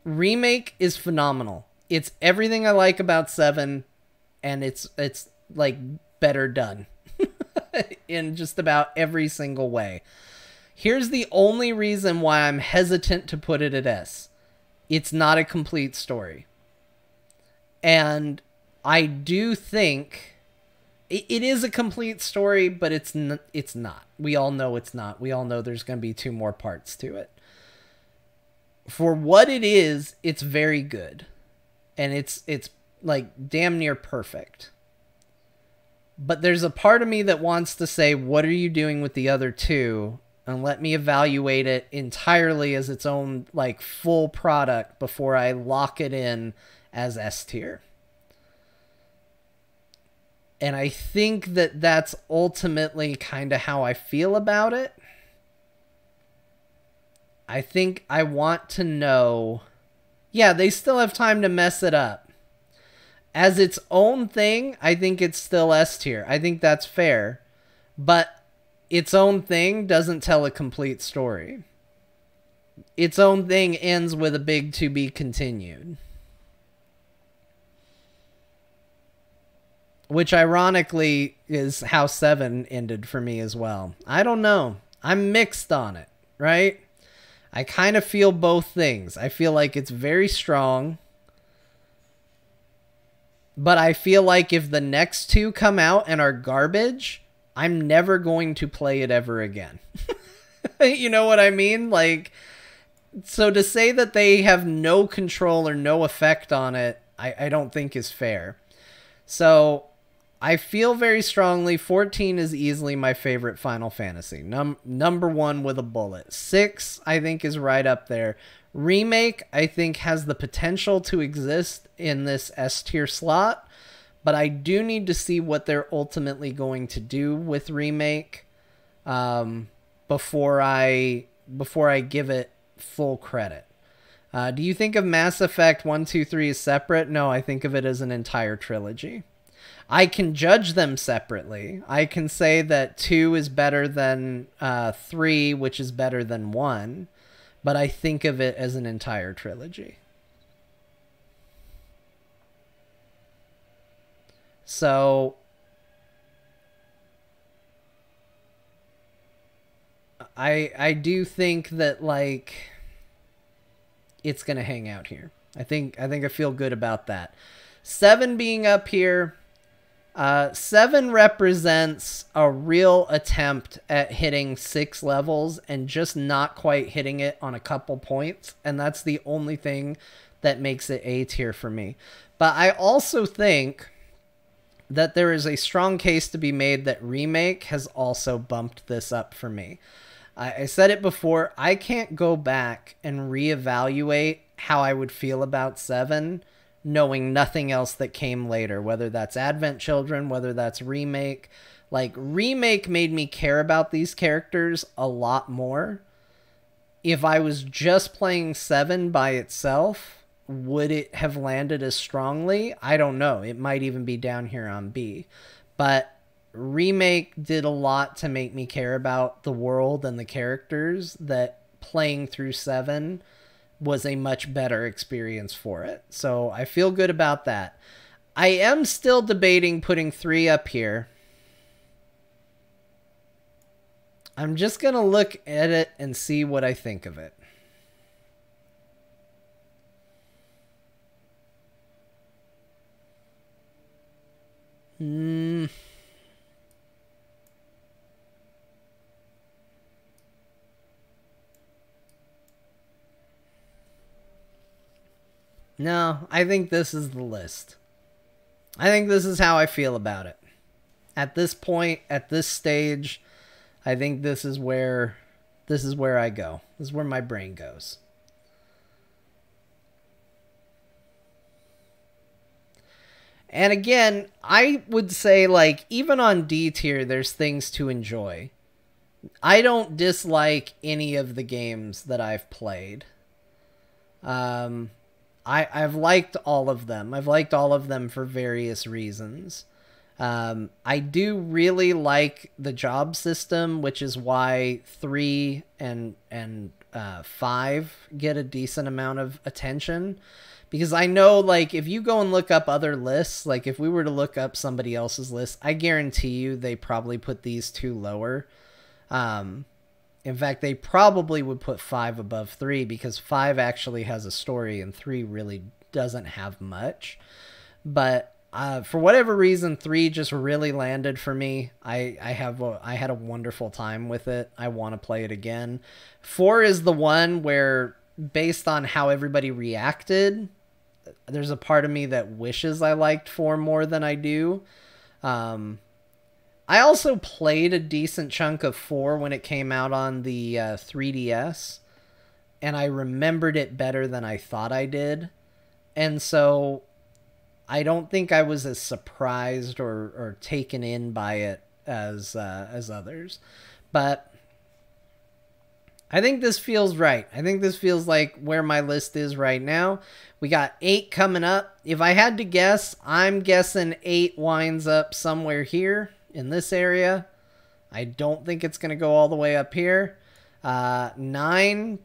Remake is phenomenal. It's everything I like about 7, and it's like better done in just about every single way. Here's the only reason why I'm hesitant to put it at S. It's not a complete story. And I do think it is a complete story, but it's not. We all know it's not. We all know there's going to be 2 more parts to it. For what it is, it's very good. And it's like damn near perfect. But there's a part of me that wants to say, what are you doing with the other 2? And let me evaluate it entirely as its own like full product before I lock it in as S tier. And I think that that's ultimately kind of how I feel about it. I think I want to know... Yeah, they still have time to mess it up. As its own thing, I think it's still S tier. I think that's fair. But its own thing doesn't tell a complete story. Its own thing ends with a big to be continued. Which ironically is how 7 ended for me as well. I don't know. I'm mixed on it, right? I kind of feel both things. I feel like it's very strong. But I feel like if the next 2 come out and are garbage, I'm never going to play it ever again. You know what I mean? Like, so to say that they have no control or no effect on it, I don't think is fair. So I feel very strongly 14 is easily my favorite Final Fantasy. Number 1 with a bullet. 6, I think, is right up there. Remake, I think, has the potential to exist in this S tier slot, but I do need to see what they're ultimately going to do with Remake before I give it full credit. Do you think of Mass Effect 1, 2, 3 as separate? No, I think of it as an entire trilogy. I can judge them separately. I can say that 2 is better than 3, which is better than 1. But I think of it as an entire trilogy. So I do think that, like, it's going to hang out here. I think I feel good about that. 7 being up here... 7 represents a real attempt at hitting 6 levels and just not quite hitting it on a couple points. And that's the only thing that makes it A tier for me. But I also think that there is a strong case to be made that Remake has also bumped this up for me. I said it before, I can't go back and reevaluate how I would feel about 7 knowing nothing else that came later, whether that's Advent Children, whether that's Remake. Like, Remake made me care about these characters a lot more. If I was just playing 7 by itself, would it have landed as strongly? I don't know. It might even be down here on B. But Remake did a lot to make me care about the world and the characters that playing through 7 was a much better experience for it. So I feel good about that. I am still debating putting 3 up here. I'm just going to look at it and see what I think of it. No, I think this is the list. I think this is how I feel about it. At this point, at this stage, I think this is where I go. This is where my brain goes. And again, I would say, like, even on D tier, there's things to enjoy. I don't dislike any of the games that I've played. I've liked all of them. I've liked all of them for various reasons. I do really like the job system, which is why 3 and 5 get a decent amount of attention. Because I know, like, if you go and look up other lists, like if we were to look up somebody else's list, I guarantee you they probably put these 2 lower. In fact, they probably would put 5 above 3 because 5 actually has a story and 3 really doesn't have much. But for whatever reason, 3 just really landed for me. I had a wonderful time with it. I want to play it again. 4 is the one where, based on how everybody reacted, there's a part of me that wishes I liked 4 more than I do. I also played a decent chunk of 4 when it came out on the 3DS, and I remembered it better than I thought I did. And so I don't think I was as surprised or taken in by it as others. But I think this feels right. I think this feels like where my list is right now. We got 8 coming up. If I had to guess, I'm guessing 8 winds up somewhere here in this area. I don't think it's going to go all the way up here. 9,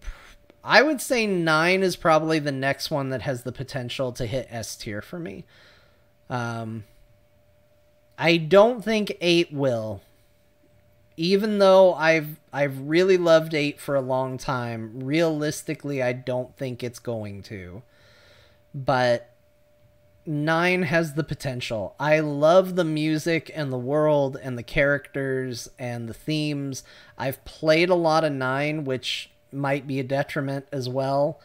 I would say 9 is probably the next one that has the potential to hit S tier for me. I don't think 8 will. Even though I've really loved 8 for a long time, realistically, I don't think it's going to. But 9 has the potential. I love the music and the world and the characters and the themes. I've played a lot of 9, which might be a detriment as well.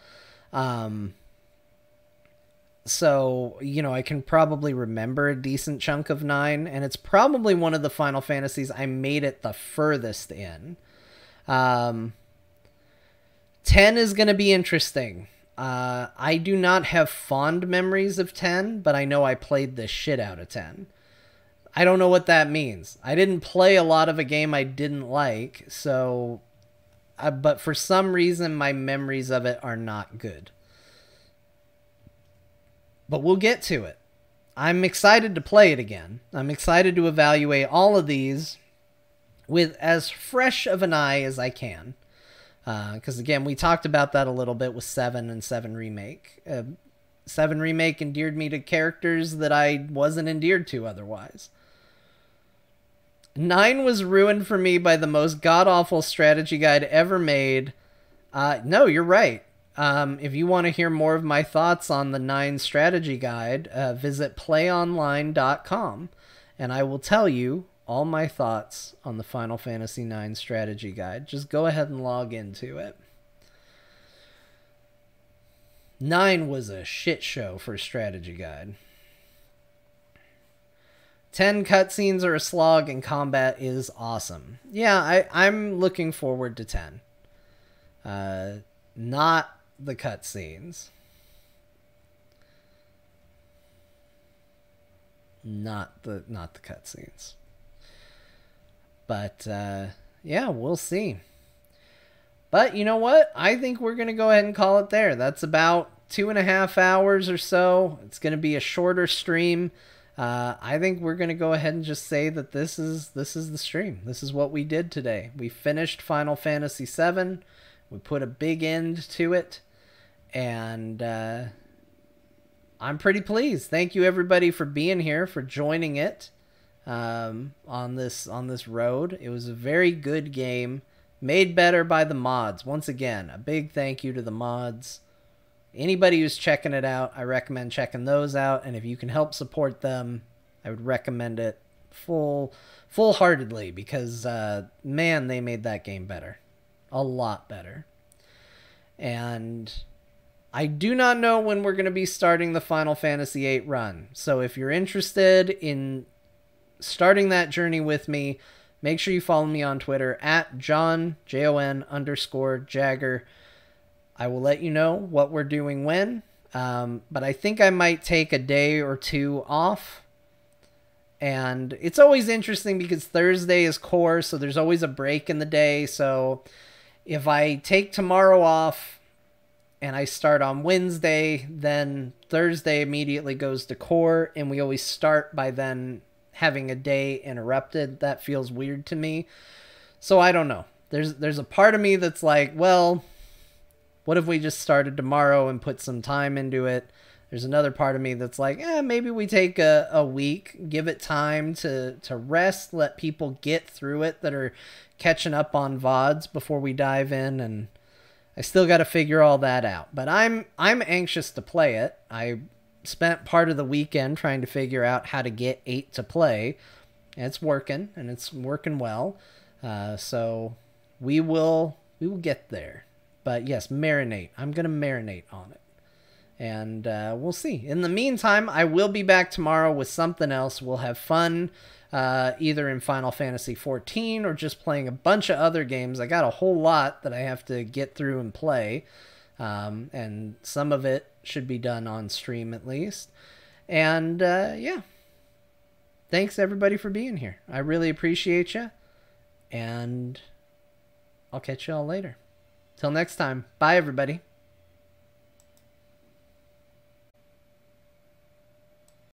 So, you know, I can probably remember a decent chunk of 9, and it's probably one of the Final Fantasies I made it the furthest in. 10 is going to be interesting. I do not have fond memories of 10, but I know I played the shit out of 10. I don't know what that means. I didn't play a lot of a game I didn't like, so... but for some reason, my memories of it are not good. But we'll get to it. I'm excited to play it again. I'm excited to evaluate all of these with as fresh of an eye as I can. Because, again, we talked about that a little bit with 7 and 7 Remake. 7 Remake endeared me to characters that I wasn't endeared to otherwise. 9 was ruined for me by the most god-awful strategy guide ever made. No, you're right. If you want to hear more of my thoughts on the 9 strategy guide, visit playonline.com, and I will tell you all my thoughts on the Final Fantasy IX strategy guide. Just go ahead and log into it. 9 was a shit show for a strategy guide. 10 cutscenes are a slog, and combat is awesome. Yeah, I'm looking forward to 10. Not the cutscenes. Not the cutscenes. But yeah, we'll see. But you know what? I think we're gonna go ahead and call it there. That's about 2.5 hours or so. It's gonna be a shorter stream. I think we're gonna go ahead and just say that this is the stream. This is what we did today. We finished Final Fantasy VII. We put a big end to it, and I'm pretty pleased. Thank you everybody for being here, for joining it on this road. It was a very good game, made better by the mods. Once again, a big thank you to the mods. Anybody who's checking it out, I recommend checking those out, and if you can help support them, I would recommend it full-heartedly, because man, they made that game better. A lot better. And I do not know when we're going to be starting the Final Fantasy VIII run. So if you're interested in starting that journey with me, make sure you follow me on Twitter at John, Jon_Jagger. I will let you know what we're doing when. But I think I might take a day or two off. And it's always interesting because Thursday is core, so there's always a break in the day. So if I take tomorrow off and I start on Wednesday, then Thursday immediately goes to core, and we always start by then having a day interrupted. That feels weird to me. So I don't know. There's a part of me that's like, well, what if we just started tomorrow and put some time into it? There's another part of me that's like, maybe we take a week, give it time to rest, let people get through it that are catching up on VODs before we dive in. And I still got to figure all that out. But I'm anxious to play it. I spent part of the weekend trying to figure out how to get 8 to play. And it's working, and it's working well. So we will get there. But yes, marinate. I'm going to marinate on it. And we'll see. In the meantime, I will be back tomorrow with something else. We'll have fun either in Final Fantasy XIV or just playing a bunch of other games. I got a whole lot that I have to get through and play. And some of it should be done on stream at least. And yeah. Thanks everybody for being here. I really appreciate you. And I'll catch you all later. Till next time. Bye everybody.